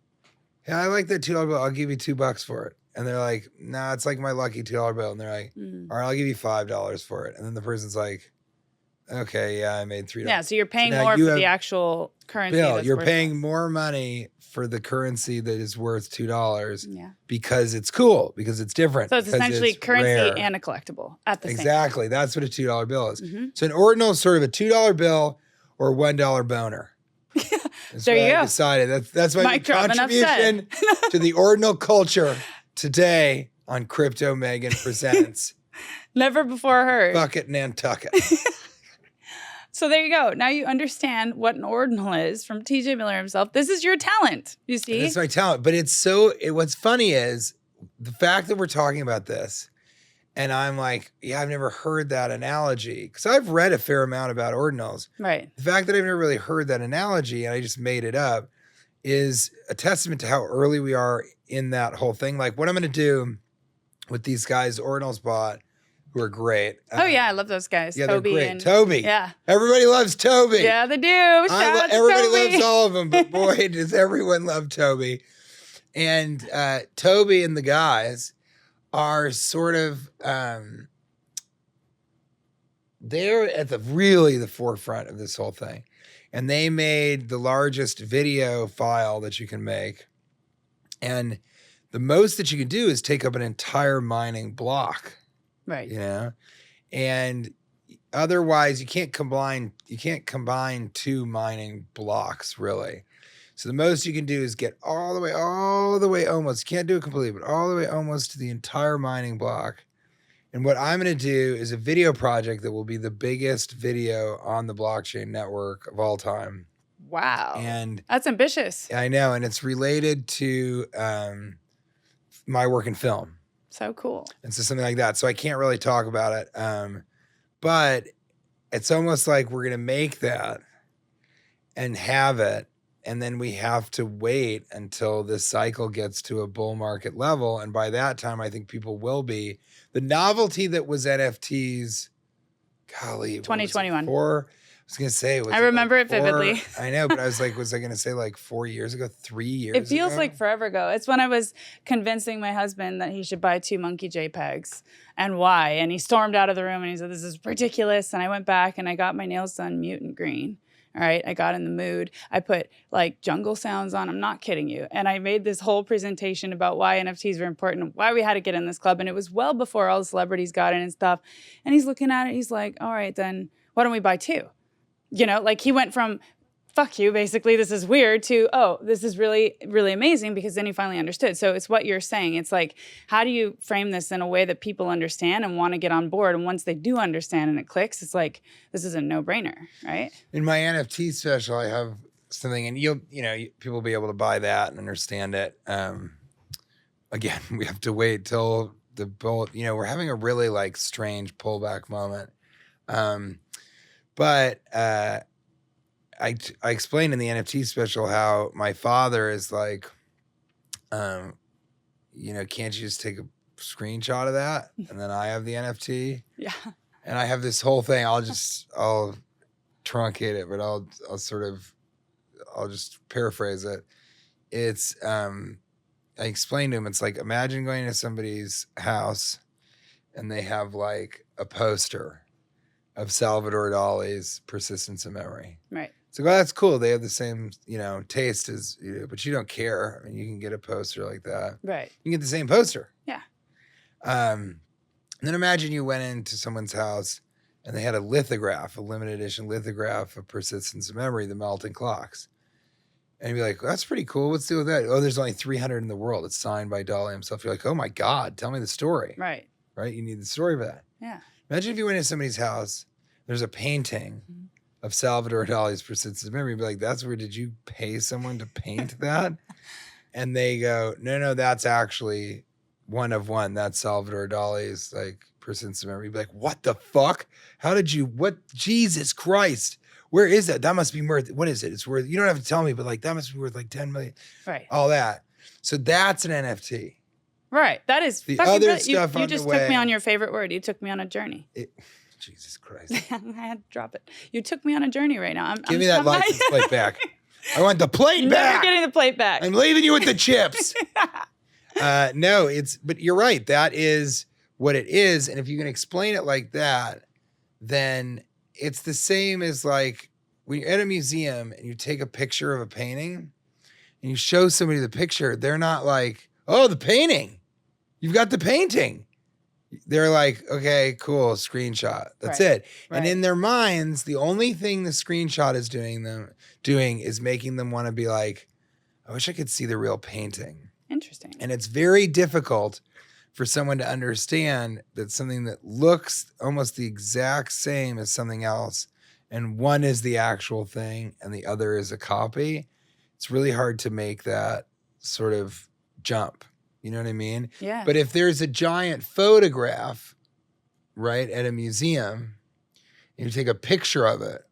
Speaker 1: hey, I like that $2 bill. I'll give you $2 for it. And they're like, nah, it's like my lucky $2 bill. And they're like, all right, I'll give you $5 for it. And then the person's like, okay, yeah, I made $3.
Speaker 2: Yeah, so you're paying more for the actual currency.
Speaker 1: Bill, you're paying more money for the currency that is worth $2 because it's cool, because it's different.
Speaker 2: So it's essentially currency and a collectible at the same time.
Speaker 1: Exactly. That's what a $2 bill is. Mm-hmm. So an ordinal is sort of a $2 bill or a $1 boner.
Speaker 2: There you go.
Speaker 1: I decided. That's my contribution to the ordinal culture today on Crypto Megan Presents.
Speaker 2: Never before heard.
Speaker 1: Bucket Nantucket.
Speaker 2: So there you go. Now you understand what an ordinal is from TJ Miller himself. This is your talent, you see?
Speaker 1: It's my talent. But what's funny is the fact that we're talking about this, and I'm like, yeah, I've never heard that analogy. Because I've read a fair amount about ordinals.
Speaker 2: Right.
Speaker 1: The fact that I've never really heard that analogy, and I just made it up, is a testament to how early we are in that whole thing. Like what I'm going to do with these guys ordinals bought, who are great.
Speaker 2: Oh, yeah. I love those guys.
Speaker 1: Yeah,
Speaker 2: Toby
Speaker 1: they're great. Toby.
Speaker 2: Yeah.
Speaker 1: Everybody loves Toby.
Speaker 2: Yeah, they do. Everybody
Speaker 1: loves all of them, but boy, does everyone love Toby. And Toby and the guys are sort of, they're at the forefront of this whole thing. And they made the largest video file that you can make. And the most that you can do is take up an entire mining block.
Speaker 2: Right.
Speaker 1: You know? And otherwise you can't combine two mining blocks really. So the most you can do is get all the way almost. You can't do it completely, but all the way almost to the entire mining block. And what I'm going to do is a video project that will be the biggest video on the blockchain network of all time.
Speaker 2: Wow.
Speaker 1: And
Speaker 2: that's ambitious.
Speaker 1: I know. And it's related to my work in film.
Speaker 2: So cool.
Speaker 1: And so something like that. So I can't really talk about it. But it's almost like we're going to make that and have it. And then we have to wait until this cycle gets to a bull market level. And by that time, I think people will be. The novelty that was NFTs, golly.
Speaker 2: 2021.
Speaker 1: I was going to say.
Speaker 2: I remember it vividly.
Speaker 1: I know, but I was like, was I going to say like 4 years ago, 3 years ago?
Speaker 2: It feels like forever ago. It's when I was convincing my husband that he should buy 2 monkey JPEGs and why. And he stormed out of the room and he said, this is ridiculous. And I went back and I got my nails done mutant green. All right. I got in the mood. I put like jungle sounds on. I'm not kidding you. And I made this whole presentation about why NFTs were important, why we had to get in this club. And it was well before all the celebrities got in and stuff. And he's looking at it. He's like, all right, then why don't we buy 2? You know, like he went from, fuck you, basically, this is weird, to, oh, this is really, really amazing, because then he finally understood. So it's what you're saying. It's like, how do you frame this in a way that people understand and want to get on board? And once they do understand and it clicks, it's like, this is a no-brainer, right?
Speaker 1: In my NFT special, I have something, and people will be able to buy that and understand it. Again, we have to wait till the bull, we're having a really like strange pullback moment. But I explained in the NFT special how my father is like, can't you just take a screenshot of that? And then I have the NFT. Yeah. And I have this whole thing. I'll truncate it, but I'll just paraphrase it. It's, I explained to him, it's like, imagine going to somebody's house and they have like a poster of Salvador Dali's Persistence of Memory. Right. So that's cool. They have the same, taste as you do, but you don't care. I mean, you can get a poster like that. Right. You can get the same poster. Yeah. And then imagine you went into someone's house and they had a lithograph, a limited edition lithograph of Persistence of Memory, the melting clocks. And you'd be like, well, that's pretty cool. What's the deal with that? Oh, there's only 300 in the world. It's signed by Dali himself. You're like, oh my God, tell me the story. Right. Right? You need the story for that. Yeah. Imagine if you went into somebody's house, there's a painting of Salvador Dali's Persistence of Memory. You'd be like, that's where, did you pay someone to paint that? And they go, no, that's actually one of one. That's Salvador Dali's like Persistence of Memory. You'd be like, what the fuck? How did you, Jesus Christ. Where is that? That must be worth, what is it? It's worth, you don't have to tell me, but like, that must be worth like 10 million. Right. All that. So that's an NFT. Right. That is
Speaker 2: the other stuff. You just took me on your favorite word. You took me on a journey.
Speaker 1: Jesus Christ.
Speaker 2: I had to drop it. You took me on a journey right now.
Speaker 1: Give me that license plate back. I want the plate back.
Speaker 2: Never getting the plate back.
Speaker 1: I'm leaving you with the chips. No, but you're right. That is what it is. And if you can explain it like that, then it's the same as like when you're at a museum and you take a picture of a painting and you show somebody the picture, they're not like, oh, the painting. You've got the painting. They're like, okay, cool, screenshot. That's it. Right. And in their minds, the only thing the screenshot is doing is making them want to be like, I wish I could see the real painting.
Speaker 2: Interesting.
Speaker 1: And it's very difficult for someone to understand that something that looks almost the exact same as something else, and one is the actual thing and the other is a copy. It's really hard to make that sort of jump. You know what I mean? Yeah. But if there's a giant photograph, right, at a museum, and you take a picture of it,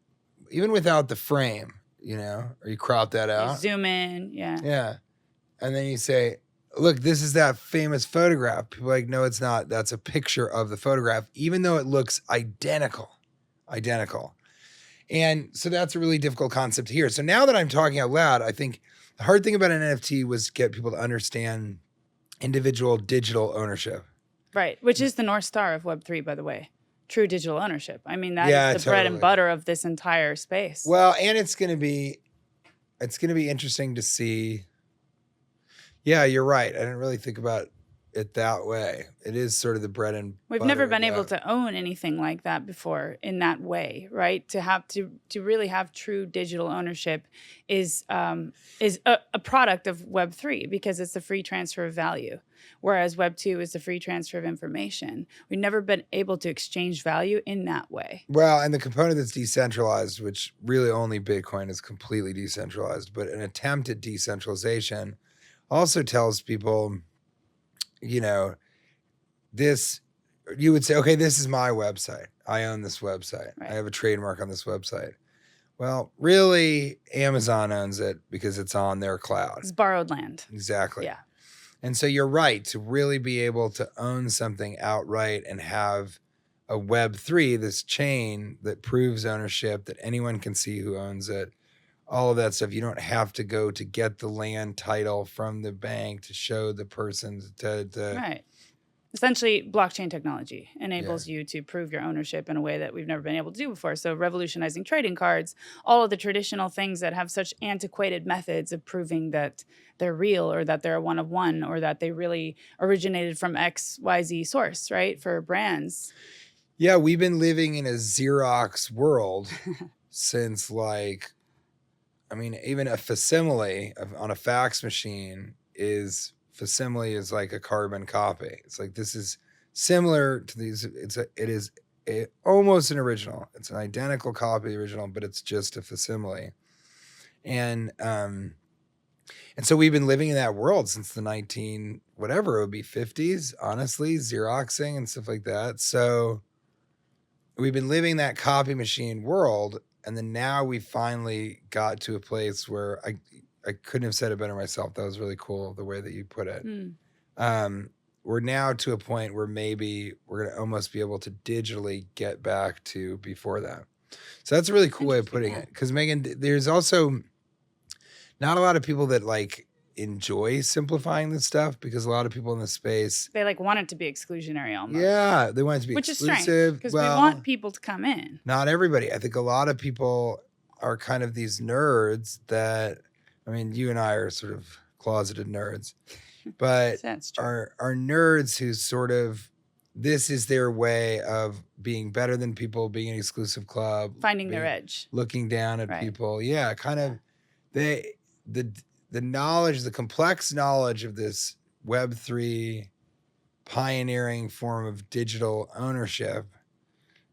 Speaker 1: even without the frame, or you crop that out.
Speaker 2: You zoom in, yeah.
Speaker 1: Yeah. And then you say, look, this is that famous photograph. People are like, no, it's not. That's a picture of the photograph, even though it looks identical. And so that's a really difficult concept here. So now that I'm talking out loud, I think the hard thing about an NFT was to get people to understand individual digital ownership.
Speaker 2: Right, which is the North Star of Web3, by the way. True digital ownership. I mean, that is the bread and butter of this entire space.
Speaker 1: Well, and it's going to be interesting to see. Yeah, you're right. I didn't really think about it that way. It is sort of the bread and
Speaker 2: We've never been able to own anything like that before in that way, right? To have to really have true digital ownership is a product of Web3 because it's the free transfer of value, whereas Web2 is the free transfer of information. We've never been able to exchange value in that way.
Speaker 1: Well, and the component that's decentralized, which really only Bitcoin is completely decentralized, but an attempt at decentralization also tells people you know, this, you would say, okay, this is my website. I own this website.
Speaker 2: Right.
Speaker 1: I have a trademark on this website. Well, really, Amazon owns it because it's on their cloud.
Speaker 2: It's borrowed land.
Speaker 1: Exactly.
Speaker 2: Yeah.
Speaker 1: And so you're right, to really be able to own something outright and have a Web3, this chain that proves ownership, that anyone can see who owns it, all of that stuff. You don't have to go to get the land title from the bank to show the person
Speaker 2: Right. Essentially, blockchain technology enables you to prove your ownership in a way that we've never been able to do before. So revolutionizing trading cards, all of the traditional things that have such antiquated methods of proving that they're real or that they're a one of one or that they really originated from XYZ source, right? For brands.
Speaker 1: Yeah, we've been living in a Xerox world since even a facsimile on a fax machine facsimile is like a carbon copy. It's like, this is similar to these. It is almost an original. It's an identical copy of the original, but it's just a facsimile. And so we've been living in that world since the 50s, honestly, Xeroxing and stuff like that. So we've been living that copy machine world. And then now we finally got to a place where I couldn't have said it better myself. That was really cool, the way that you put it. We're now to a point where maybe we're going to almost be able to digitally get back to before that. So that's a really cool way of putting it. Because Megan, there's also not a lot of people that enjoy simplifying this stuff, because a lot of people in the space,
Speaker 2: they want it to be exclusionary almost.
Speaker 1: Yeah, they want it to be
Speaker 2: which
Speaker 1: exclusive.
Speaker 2: Is strange, because we want people to come in.
Speaker 1: Not everybody. I think a lot of people are kind of these nerds that, you and I are sort of closeted nerds, but are nerds who sort of, this is their way of being better than people, being an exclusive club,
Speaker 2: finding their edge,
Speaker 1: looking down at people. Yeah, kind of the knowledge, the complex knowledge of this Web3 pioneering form of digital ownership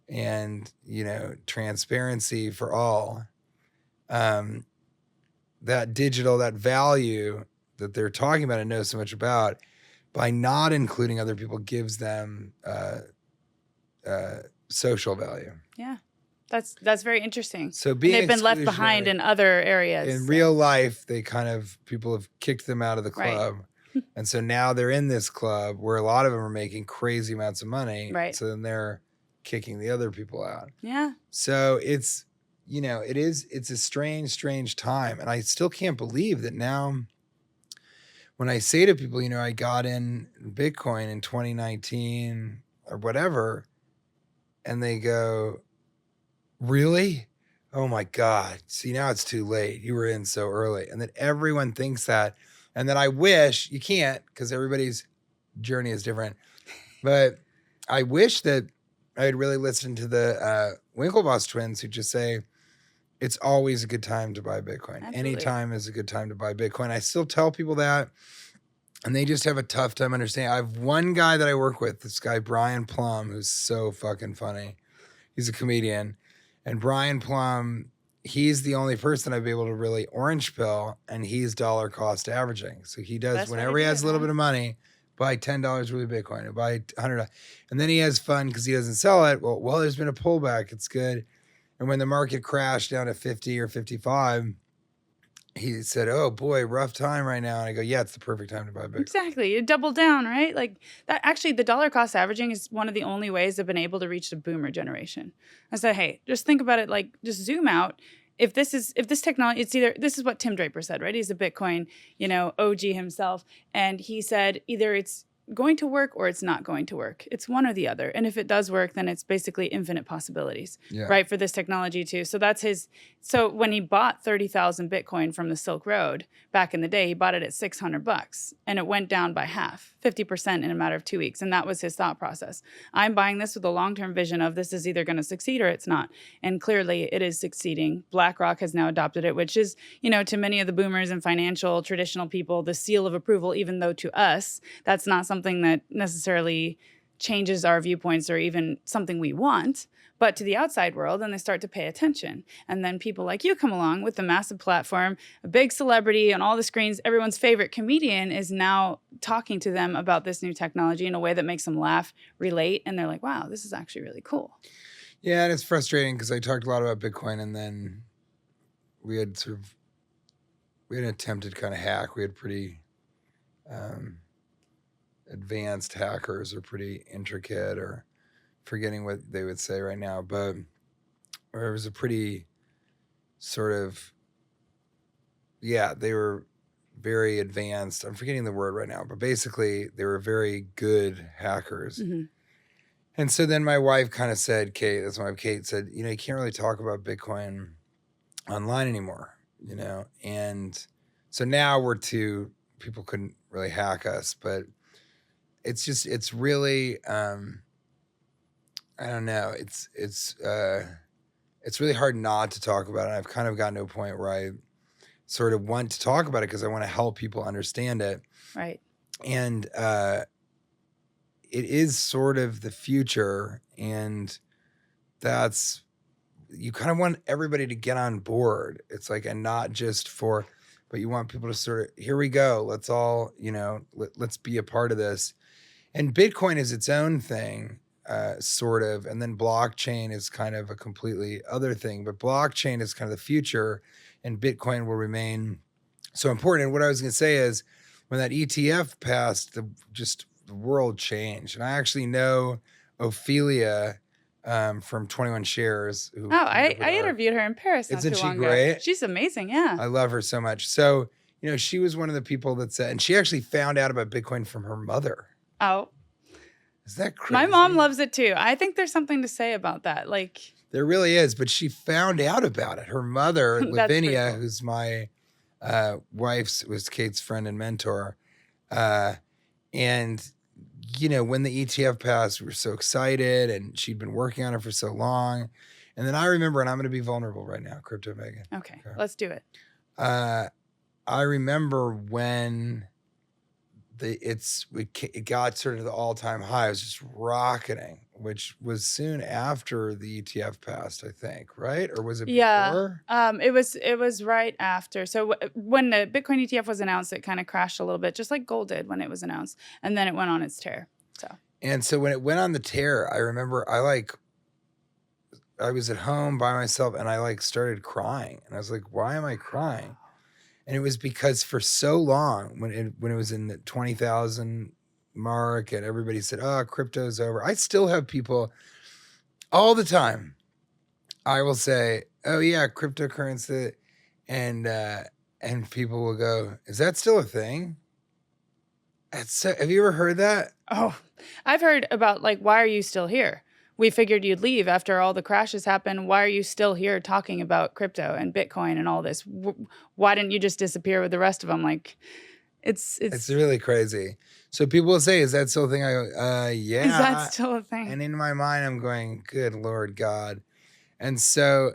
Speaker 1: and, transparency for all. That digital, that value that they're talking about and know so much about, by not including other people, gives them social value.
Speaker 2: Yeah. That's very interesting.
Speaker 1: So
Speaker 2: they've been left behind in other areas.
Speaker 1: In real life, people have kicked them out of the club. Right. And so now they're in this club where a lot of them are making crazy amounts of money.
Speaker 2: Right.
Speaker 1: So then they're kicking the other people out.
Speaker 2: Yeah.
Speaker 1: So it's a strange time. And I still can't believe that now, when I say to people, I got in Bitcoin in 2019 or whatever, and they go, really? Oh my God. See, now it's too late. You were in so early. And that everyone thinks that. And that I wish, you can't, because everybody's journey is different. But I wish that I had really listened to the Winklevoss twins, who just say, it's always a good time to buy Bitcoin.
Speaker 2: Absolutely.
Speaker 1: Anytime is a good time to buy Bitcoin. I still tell people that, and they just have a tough time understanding. I have one guy that I work with, this guy, Brian Plum, who's so fucking funny. He's a comedian. And Brian Plum, he's the only person I've been able to really orange pill, and he's dollar cost averaging. So he does, whenever he has a little bit of money, buy $10 worth of Bitcoin, or buy $100. And then he has fun because he doesn't sell it. Well, there's been a pullback. It's good. And when the market crashed down to 50 or 55, he said, oh boy, rough time right now. And I go, yeah, it's the perfect time to buy Bitcoin.
Speaker 2: Exactly. You double down, right? Like that. Actually, the dollar cost averaging is one of the only ways they've been able to reach the boomer generation. I said, hey, just think about it. Just zoom out. If this technology, this is what Tim Draper said, right? He's a Bitcoin, OG himself. And he said, either it's going to work or it's not going to work. It's one or the other. And if it does work, then it's basically infinite possibilities, right, for this technology too. So that's so when he bought 30,000 Bitcoin from the Silk Road back in the day, he bought it at $600 and it went down by half, 50% in a matter of 2 weeks. And that was his thought process. I'm buying this with a long-term vision of this is either going to succeed or it's not. And clearly it is succeeding. BlackRock has now adopted it, which is, to many of the boomers and financial traditional people, the seal of approval, even though to us, that's not something that necessarily changes our viewpoints or even something we want, but to the outside world, and they start to pay attention. And then people like you come along with a massive platform, a big celebrity on all the screens. Everyone's favorite comedian is now talking to them about this new technology in a way that makes them laugh, relate, and they're like, wow, this is actually really cool.
Speaker 1: Yeah, and it's frustrating because I talked a lot about Bitcoin, and then we had an attempted kind of hack. We had pretty advanced hackers, or pretty intricate, or forgetting what they would say right now, but or it was a pretty sort of, they were very advanced. I'm forgetting the word right now, but basically they were very good hackers.
Speaker 2: Mm-hmm.
Speaker 1: And so then my wife kind of said, Kate, that's my wife, Kate said, you can't really talk about Bitcoin online anymore, And so now people couldn't really hack us, but it's really, I don't know. It's really hard not to talk about it. I've kind of gotten to a point where I sort of want to talk about it because I want to help people understand it.
Speaker 2: Right.
Speaker 1: And it is sort of the future, and you kind of want everybody to get on board. It's like, and not just but you want people to sort of, here we go. Let's all, let's be a part of this. And Bitcoin is its own thing, sort of. And then blockchain is kind of a completely other thing. But blockchain is kind of the future, and Bitcoin will remain so important. And what I was going to say is, when that ETF passed, the world changed. And I actually know Ophelia from 21 Shares.
Speaker 2: I interviewed her in Paris.
Speaker 1: Isn't she great?
Speaker 2: Ago. She's amazing. Yeah.
Speaker 1: I love her so much. So, she was one of the people that said, and she actually found out about Bitcoin from her mother.
Speaker 2: Oh.
Speaker 1: Is that crazy?
Speaker 2: My mom loves it too. I think there's something to say about that. Like,
Speaker 1: there really is, but she found out about it. Her mother, Lavinia, cool. Who's my was Kate's friend and mentor. And, when the ETF passed, we were so excited, and she'd been working on it for so long. And then I remember, and I'm going to be vulnerable right now, Crypto Megan.
Speaker 2: Okay, let's do it.
Speaker 1: I remember when it got sort of the all-time high. It was just rocketing, which was soon after the ETF passed, I think, right? Or was it before?
Speaker 2: It was right after. So when the Bitcoin ETF was announced, it kind of crashed a little bit, just like gold did when it was announced, and then it went on its tear. So
Speaker 1: when it went on the tear, I remember I was at home by myself, and I started crying, and I was like, why am I crying? And it was because for so long, when it was in the 20,000 mark, and everybody said, "Oh, crypto's over," I still have people all the time. I will say, "Oh yeah, cryptocurrency," and people will go, "Is that still a thing?" Have you ever heard that?
Speaker 2: Oh, I've heard about why are you still here? We figured you'd leave after all the crashes happened. Why are you still here talking about crypto and Bitcoin and all this? Why didn't you just disappear with the rest of them? It's
Speaker 1: really crazy. So people will say, "Is that still a thing?" I go, "Yeah."
Speaker 2: Is that still a thing?
Speaker 1: And in my mind, I'm going, "Good Lord God." And so,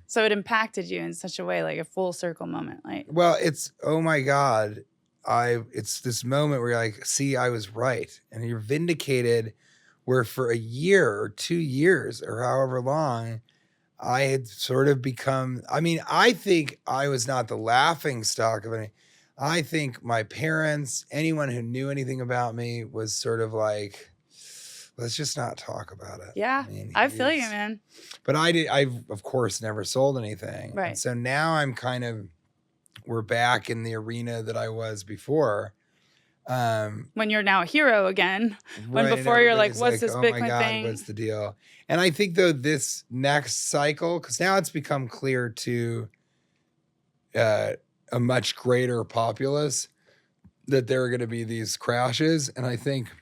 Speaker 2: so it impacted you in such a way, like a full circle moment,
Speaker 1: Well, it's, oh my God, it's this moment where you're like, "See, I was right," and you're vindicated. Where for a year or 2 years or however long, I had sort of become, I think I was not the laughing stock of any. I think my parents, anyone who knew anything about me, was sort of like, let's just not talk about it.
Speaker 2: Yeah, I feel you, man.
Speaker 1: But I've of course never sold anything.
Speaker 2: Right.
Speaker 1: And so now we're back in the arena that I was before.
Speaker 2: When you're now a hero again, when before you're like, what's this Bitcoin thing?
Speaker 1: What's the deal? And I think though this next cycle, because now it's become clear to a much greater populace that there are going to be these crashes, and I think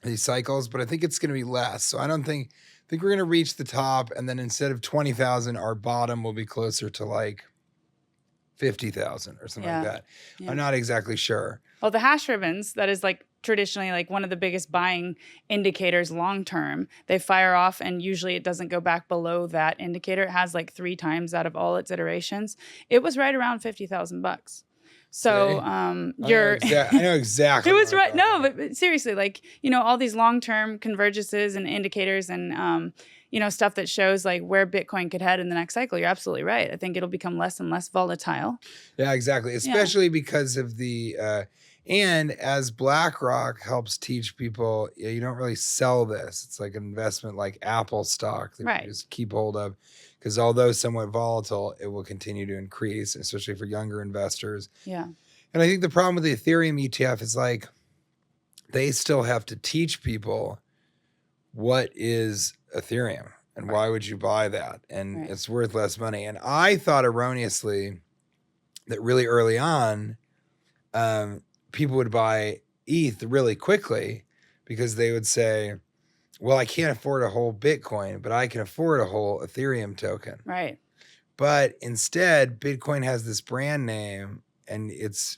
Speaker 1: these cycles, but I think it's going to be less. So I think we're going to reach the top, and then instead of 20,000, our bottom will be closer to 50,000 or something like that. Yeah. I'm not exactly sure.
Speaker 2: Well, the hash ribbons, that is traditionally one of the biggest buying indicators long term. They fire off, and usually it doesn't go back below that indicator. It has 3 times out of all its iterations. It was right around $50,000. So I
Speaker 1: know exactly.
Speaker 2: It was right. No, but seriously, all these long term convergences and indicators and stuff that shows where Bitcoin could head in the next cycle. You're absolutely right. I think it'll become less and less volatile.
Speaker 1: Yeah, exactly. Especially because of the And as BlackRock helps teach people, you don't really sell this. It's like an investment like Apple stock that you just keep hold of, because although somewhat volatile, it will continue to increase, especially for younger investors.
Speaker 2: Yeah.
Speaker 1: And I think the problem with the Ethereum ETF is like they still have to teach people what is Ethereum and why would you buy that? And it's worth less money. And I thought erroneously that really early on, people would buy ETH really quickly because they would say, well, I can't afford a whole Bitcoin, but I can afford a whole Ethereum token.
Speaker 2: Right.
Speaker 1: But instead, Bitcoin has this brand name and it's,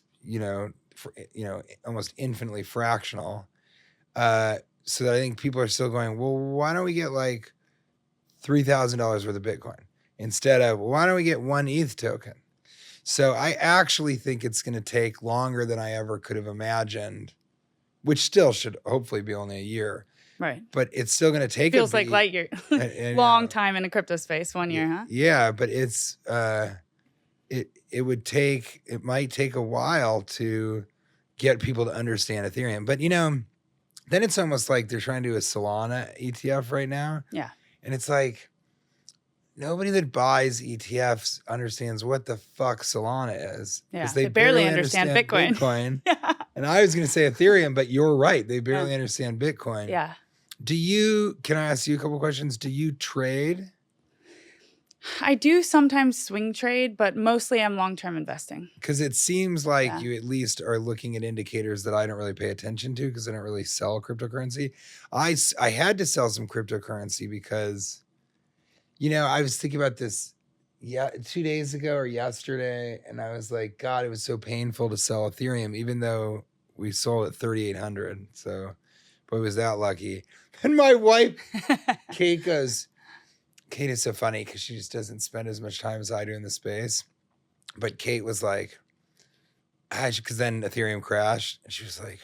Speaker 1: almost infinitely fractional. So that I think people are still going, well, why don't we get like $3,000 worth of Bitcoin instead of, why don't we get one ETH token? So I actually think it's going to take longer than I ever could have imagined, which still should hopefully be only a year.
Speaker 2: Right.
Speaker 1: But it's still going to take
Speaker 2: Feels like light year. Long time in a crypto space, 1 year, huh?
Speaker 1: Yeah, but it's it might take a while to get people to understand Ethereum. But then it's almost like they're trying to do a Solana ETF right now.
Speaker 2: Yeah.
Speaker 1: And it's like nobody that buys ETFs understands what the fuck Solana is.
Speaker 2: Yeah, they barely understand Bitcoin.
Speaker 1: Yeah. And I was going to say Ethereum, but you're right. They barely understand Bitcoin.
Speaker 2: Yeah.
Speaker 1: Can I ask you a couple questions? Do you trade?
Speaker 2: I do sometimes swing trade, but mostly I'm long-term investing.
Speaker 1: Because it seems like you at least are looking at indicators that I don't really pay attention to because I don't really sell cryptocurrency. I had to sell some cryptocurrency because, I was thinking about this 2 days ago or yesterday, and I was like, God, it was so painful to sell Ethereum, even though we sold at 3,800. So, boy, was that lucky. And my wife, Kate goes, Kate is so funny because she just doesn't spend as much time as I do in the space. But Kate was like, because then Ethereum crashed. And she was like,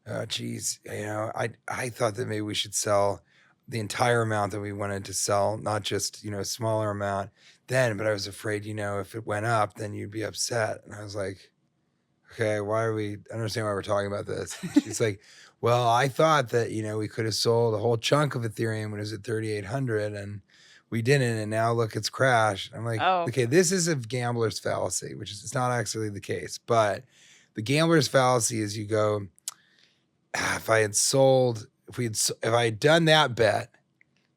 Speaker 1: oh, geez, I thought that maybe we should sell the entire amount that we wanted to sell, not just, a smaller amount then. But I was afraid, if it went up, then you'd be upset. And I was like, okay, I don't understand why we're talking about this. And she's like, well, I thought that, we could have sold a whole chunk of Ethereum when it was at 3,800 and we didn't. And now look, it's crashed. I'm like, okay, this is a gambler's fallacy, which is, it's not actually the case. But the gambler's fallacy is you go, if I had done that bet,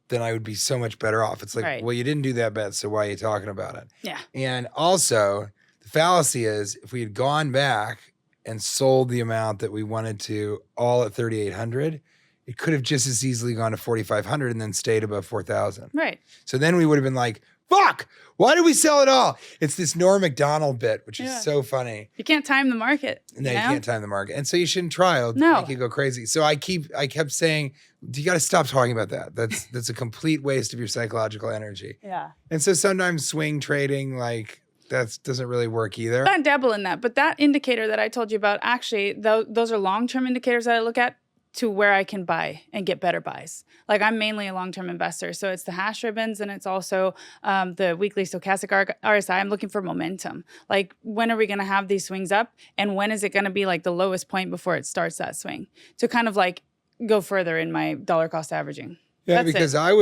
Speaker 1: then I would be so much better off. It's like, well, you didn't do that bet. So why are you talking about it?
Speaker 2: Yeah.
Speaker 1: And also the fallacy is if we had gone back and sold the amount that we wanted to all at 3,800, it could have just as easily gone to 4,500 and then stayed above 4,000.
Speaker 2: Right.
Speaker 1: So then we would have been like, fuck, why did we sell it all? It's this Norm Macdonald bit, which is so funny.
Speaker 2: You can't time the market.
Speaker 1: No, you can't time the market. And so you shouldn't try. It'll make you go crazy. So I kept saying, you got to stop talking about that. That's a complete waste of your psychological energy.
Speaker 2: Yeah.
Speaker 1: And so sometimes swing trading, like, that doesn't really work either.
Speaker 2: I dabble in that. But that indicator that I told you about, actually, those are long-term indicators that I look at to where I can buy and get better buys. Like I'm mainly a long-term investor. So it's the hash ribbons and it's also the weekly stochastic RSI. I'm looking for momentum. Like when are we going to have these swings up? And when is it going to be like the lowest point before it starts that swing? To kind of like go further in my dollar cost averaging.
Speaker 1: Yeah, because I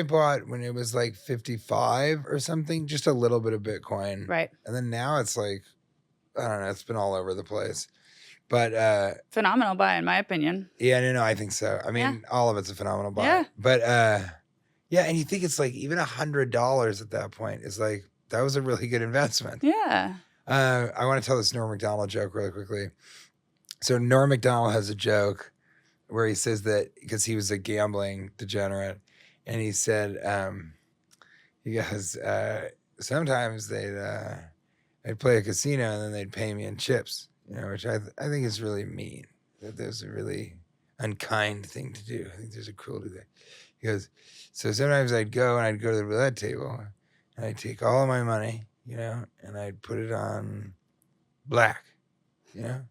Speaker 1: bought when it was like 55 or something, just a little bit of Bitcoin.
Speaker 2: Right.
Speaker 1: And then now it's like, I don't know, it's been all over the place. But
Speaker 2: phenomenal buy, in my opinion.
Speaker 1: Yeah, no, I think so. I mean, all of it's a phenomenal buy. Yeah. But and you think it's like even $100 at that point is like, that was a really good investment.
Speaker 2: Yeah.
Speaker 1: I want to tell this Norm Macdonald joke really quickly. So Norm Macdonald has a joke where he says that because he was a gambling degenerate, and he said, he goes, sometimes I'd play a casino and then they'd pay me in chips, which I think is really mean. That there's a really unkind thing to do. I think there's a cruelty there. He goes, so sometimes I'd go to the roulette table and I'd take all of my money, and I'd put it on black, And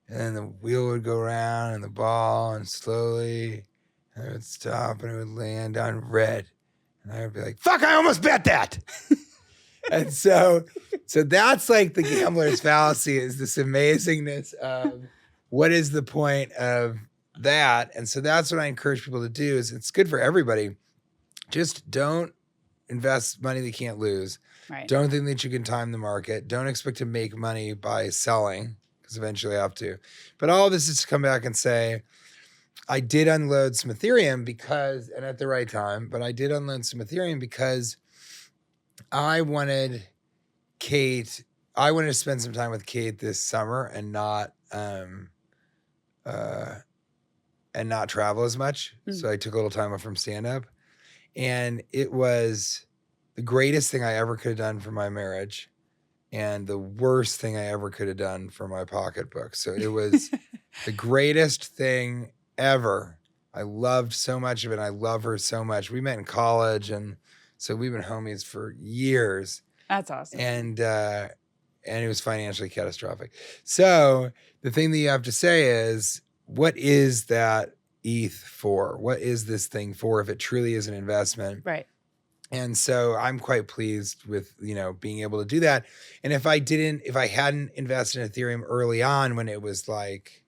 Speaker 1: then the wheel would go around and the ball, and slowly and it would stop and it would land on red. And I would be like, fuck, I almost bet that. And so So that's like the gambler's fallacy, is this amazingness of what is the point of that? And so that's what I encourage people to do. Is it's good for everybody. Just don't invest money that you can't lose.
Speaker 2: Right.
Speaker 1: Don't think that you can time the market. Don't expect to make money by selling, because eventually you have to. But all of this is to come back and say, I did unload some Ethereum because, and at the right time, but I did unload some Ethereum because I wanted to spend some time with Kate this summer and not travel as much. So I took a little time off from stand-up. And it was the greatest thing I ever could have done for my marriage and the worst thing I ever could have done for my pocketbook. So it was the greatest thing ever. I loved so much of it. I love her so much. We met in college, and so we've been homies for years.
Speaker 2: That's awesome.
Speaker 1: And it was financially catastrophic. So the thing that you have to say is, what is that ETH for? What is this thing for if it truly is an investment?
Speaker 2: Right.
Speaker 1: And so I'm quite pleased with, being able to do that. And if I hadn't invested in Ethereum early on when it was like,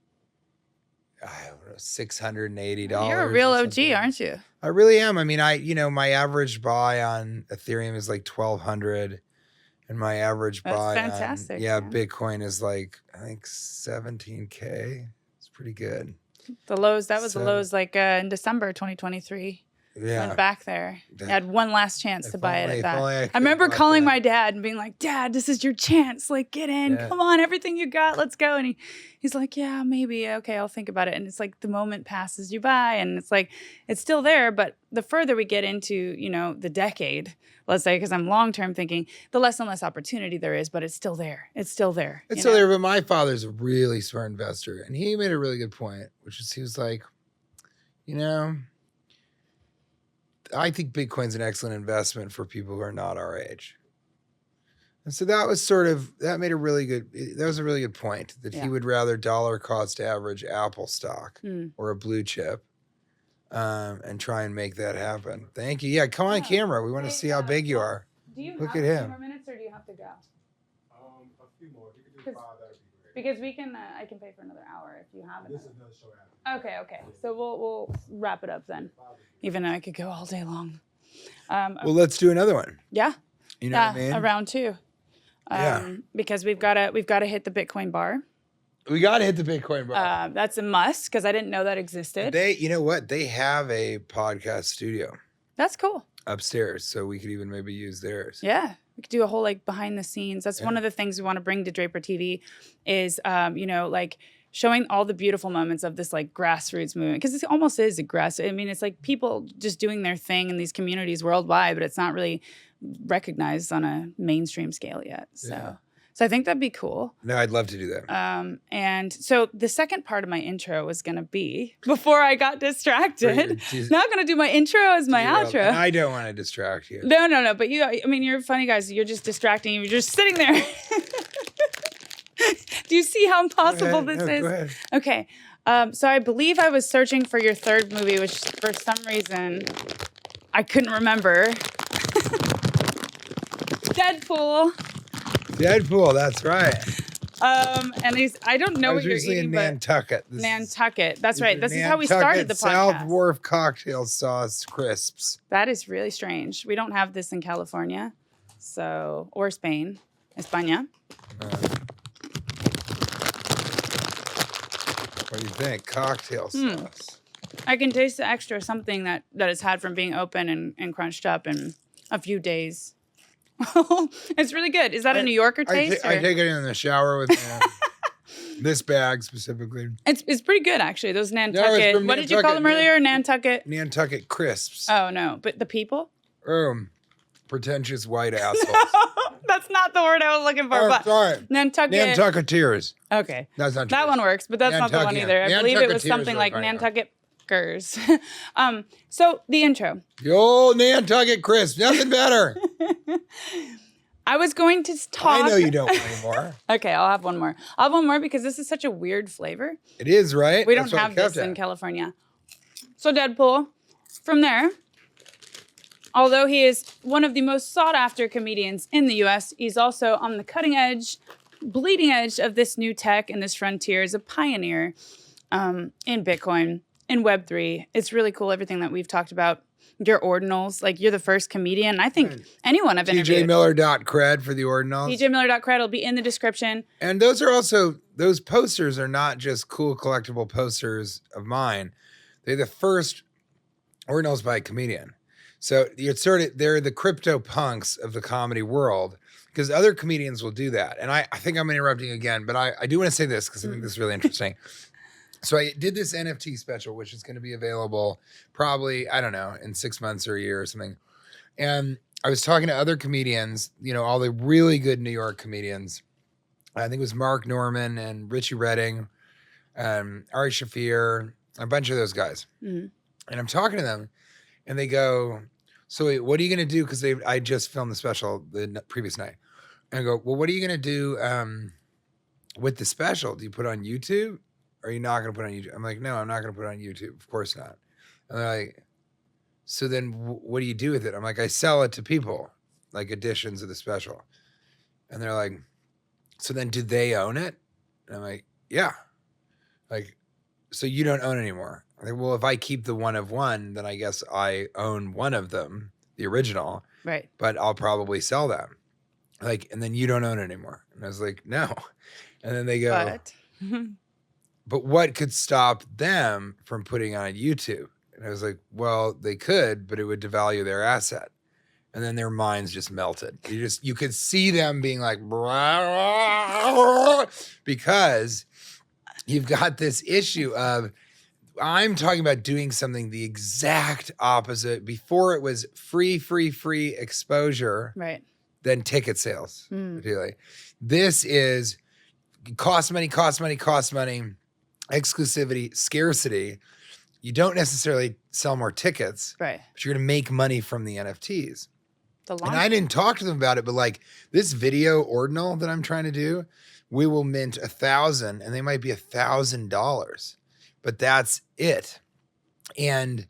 Speaker 1: I don't know, $680.
Speaker 2: You're a real OG, aren't you?
Speaker 1: I really am. I mean, my average buy on Ethereum is like 1,200. And my average buy
Speaker 2: fantastic,
Speaker 1: on Bitcoin is like, I think 17K. It's pretty good.
Speaker 2: The lows, that was the lows like in December 2023.
Speaker 1: Yeah.
Speaker 2: Went back there. I had one last chance to buy it at that. I
Speaker 1: I
Speaker 2: remember calling my dad and being like, Dad, this is your chance. Like, get in.
Speaker 1: Yeah.
Speaker 2: Come on, everything you got. Let's go. And he's like, yeah, maybe. Okay, I'll think about it. And it's like the moment passes you by and it's like, it's still there. But the further we get into, the decade, let's say, because I'm long-term thinking, the less and less opportunity there is, but it's still there. It's still there.
Speaker 1: It's still there. But my father's a really smart investor. And he made a really good point, which is he was like, I think Bitcoin's an excellent investment for people who are not our age. And so that was that was a really good point, that he would rather dollar cost average Apple stock or a blue chip and try and make that happen. Thank you. Yeah, come on camera. We want to see how big you are.
Speaker 2: Do you
Speaker 1: Look
Speaker 2: have
Speaker 1: at
Speaker 2: a few
Speaker 1: him.
Speaker 2: more minutes or do you have to go?
Speaker 3: A few more. If you could do 5, that would be great.
Speaker 2: Because we can, I can pay for another hour if you have it.
Speaker 3: This is another show after.
Speaker 2: Okay. So we'll wrap it up then. Even though I could go all day long.
Speaker 1: Well, let's do another one.
Speaker 2: Yeah.
Speaker 1: You know what I mean?
Speaker 2: A round 2. Because we've got to hit the Bitcoin bar.
Speaker 1: We got to hit the Bitcoin bar.
Speaker 2: That's a must because I didn't know that existed.
Speaker 1: You know what? They have a podcast studio.
Speaker 2: That's cool.
Speaker 1: Upstairs, so we could even maybe use theirs.
Speaker 2: Yeah. We could do a whole behind the scenes. That's one of the things we want to bring to Draper TV is, showing all the beautiful moments of this grassroots movement, because it almost is it's like people just doing their thing in these communities worldwide, but it's not really recognized on a mainstream scale yet. So I think that'd be cool.
Speaker 1: No, I'd love to do that.
Speaker 2: And so the second part of my intro was going to be, before I got distracted, not going to do my intro as my outro.
Speaker 1: And I don't want to distract you.
Speaker 2: No. But you're funny guys. You're just distracting. You're just sitting there. Do you see how impossible this is?
Speaker 1: Go ahead.
Speaker 2: Okay. So I believe I was searching for your third movie, which for some reason I couldn't remember.
Speaker 1: Deadpool, that's right.
Speaker 2: And I don't know what you're eating,
Speaker 1: in Nantucket.
Speaker 2: Nantucket. That's right. This is how we started the podcast.
Speaker 1: South Wharf cocktail sauce crisps.
Speaker 2: That is really strange. We don't have this in California, or Spain, España.
Speaker 1: What do you think? Cocktail sauce.
Speaker 2: I can taste the extra something that it's had from being open and crunched up in a few days. It's really good. Is that a New Yorker taste?
Speaker 1: I take it in the shower with this bag specifically.
Speaker 2: It's pretty good, actually. Those Nantucket. What did you call them earlier? Nantucket?
Speaker 1: Nantucket crisps.
Speaker 2: Oh, no. But the people?
Speaker 1: Pretentious white assholes.
Speaker 2: That's not the word I was looking for. But
Speaker 1: sorry.
Speaker 2: Nantucket.
Speaker 1: Nantucketeers.
Speaker 2: Okay.
Speaker 1: That's not
Speaker 2: that one works, but that's not the one either. I believe it was something like Nantucketers. So the intro.
Speaker 1: The old Nantucket crisp. Nothing better.
Speaker 2: I was going to talk.
Speaker 1: I know you don't want any more.
Speaker 2: Okay, I'll have one more. I'll have one more because this is such a weird flavor.
Speaker 1: It is, right?
Speaker 2: We don't have this in California. So Deadpool, from there, although he is one of the most sought after comedians in the US, he's also on the cutting edge, bleeding edge of this new tech and this frontier as a pioneer in Bitcoin, in Web3. It's really cool, everything that we've talked about. Your Ordinals, like you're the first comedian. I think anyone I've interviewed.
Speaker 1: TJMiller.cred for the Ordinals.
Speaker 2: TJMiller.cred will be in the description.
Speaker 1: And those are also, those posters are not just cool collectible posters of mine. They're the first Ordinals by a comedian. So it's they're the crypto punks of the comedy world, because other comedians will do that. And I think I'm interrupting again, but I do want to say this because I think this is really interesting. So I did this NFT special, which is going to be available probably, I don't know, in 6 months or a year or something. And I was talking to other comedians, you know, all the really good New York comedians. I think it was Mark Norman and Richie Redding, Ari Shaffir, a bunch of those guys. Mm-hmm. And I'm talking to them and they go, so wait, what are you going to do? Because I just filmed the special the previous night. And I go, well, what are you going to do with the special? Do you put it on YouTube? Or are you not going to put it on YouTube? I'm like, no, I'm not going to put it on YouTube. Of course not. And they're like, so then what do you do with it? I'm like, I sell it to people, like editions of the special. And they're like, so then do they own it? And I'm like, yeah. Like, so you don't own anymore. I'm like, well, if I keep the one of one, then I guess I own one of them, the original.
Speaker 2: Right.
Speaker 1: But I'll probably sell them. Like, and then you don't own it anymore. And I was like, no. And then they go, but what could stop them from putting on YouTube? And I was like, well, they could, but it would devalue their asset. And then their minds just melted. You could see them being like, because you've got this issue of, I'm talking about doing something the exact opposite. Before it was free exposure,
Speaker 2: right?
Speaker 1: Then ticket sales. Really. This is cost money, exclusivity, scarcity. You don't necessarily sell more tickets,
Speaker 2: right?
Speaker 1: But you're going to make money from the NFTs. And I didn't talk to them about it, but like this video ordinal that I'm trying to do, we will mint 1,000 and they might be $1,000, but that's it. And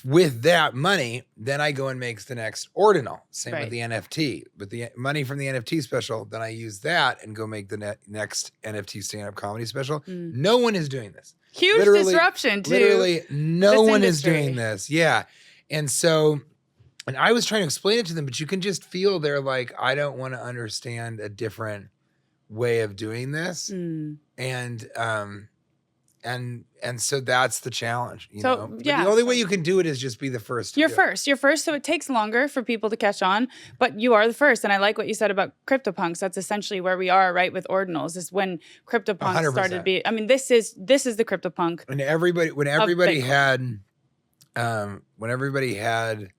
Speaker 1: with that money, then I go and make the next ordinal. Same with the NFT. With the money from the NFT special, then I use that and go make the next NFT stand-up comedy special. No one is doing this.
Speaker 2: Huge disruption too.
Speaker 1: Literally, no one is doing this. Yeah. And so, and I was trying to explain it to them, but you can just feel they're like, I don't want to understand a different way of doing this. And so that's the challenge. You know? But the only way you can do it is just be the first. You're
Speaker 2: first. So it takes longer for people to catch on, but you are the first. And I like what you said about CryptoPunks. That's essentially where we are, right? With Ordinals is when CryptoPunks 100%. Started to be. I mean, this is the CryptoPunk.
Speaker 1: And when everybody had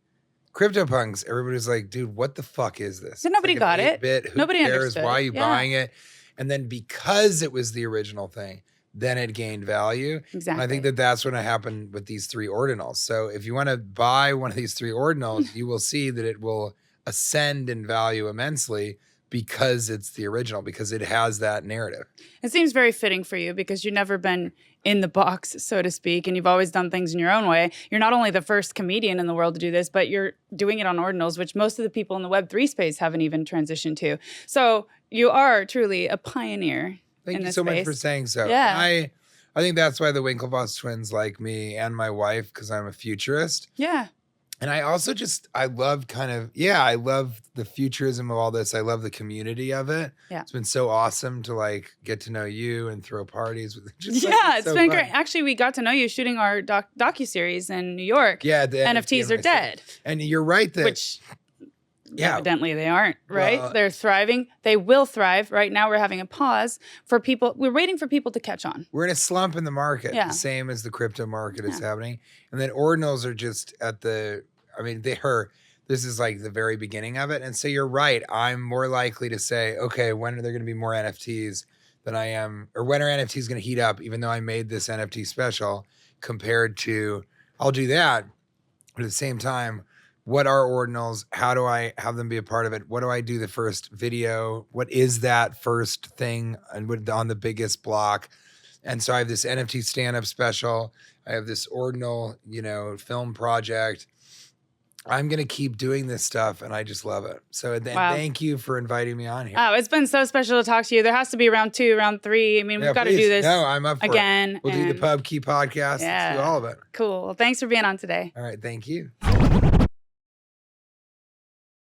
Speaker 1: CryptoPunks, everybody was like, dude, what the fuck is this?
Speaker 2: So nobody got it.
Speaker 1: Nobody understood. Why are you buying it? And then because it was the original thing, then it gained value.
Speaker 2: Exactly.
Speaker 1: And I think that's what happened with these 3 ordinals. So if you want to buy one of these 3 ordinals, you will see that it will ascend in value immensely because it's the original, because it has that narrative.
Speaker 2: It seems very fitting for you because you've never been in the box, so to speak, and you've always done things in your own way. You're not only the first comedian in the world to do this, but you're doing it on Ordinals, which most of the people in the Web3 space haven't even transitioned to. So you are truly a pioneer.
Speaker 1: Thank you so much for saying so.
Speaker 2: Yeah.
Speaker 1: I think that's why the Winklevoss twins like me and my wife, because I'm a futurist.
Speaker 2: Yeah.
Speaker 1: And I also I love I love the futurism of all this. I love the community of it.
Speaker 2: Yeah.
Speaker 1: It's been so awesome to like get to know you and throw parties with
Speaker 2: it's been great. Actually, we got to know you shooting our docuseries in New York.
Speaker 1: Yeah. The
Speaker 2: NFTs are dead.
Speaker 1: And you're right that
Speaker 2: evidently they aren't, right? They're thriving. They will thrive. Right now we're having a pause for people. We're waiting for people to catch on.
Speaker 1: We're in a slump in the market,
Speaker 2: the
Speaker 1: same as the crypto market is happening. And then ordinals are just this is like the very beginning of it. And so you're right. I'm more likely to say, okay, when are there going to be more NFTs than I am, or when are NFTs going to heat up, even though I made this NFT special, compared to, I'll do that. But at the same time, what are ordinals? How do I have them be a part of it? What do I do the first video? What is that first thing on the biggest block? And so I have this NFT stand-up special. I have this ordinal, film project. I'm going to keep doing this stuff, and I just love it. So thank you for inviting me on here.
Speaker 2: Oh, it's been so special to talk to you. There has to be round 2, round 3. I mean, we've got to do this
Speaker 1: I'm up for
Speaker 2: again.
Speaker 1: We'll do the Pub Key podcast. Let's do all of it.
Speaker 2: Cool. Well, thanks for being on today.
Speaker 1: All right. Thank you.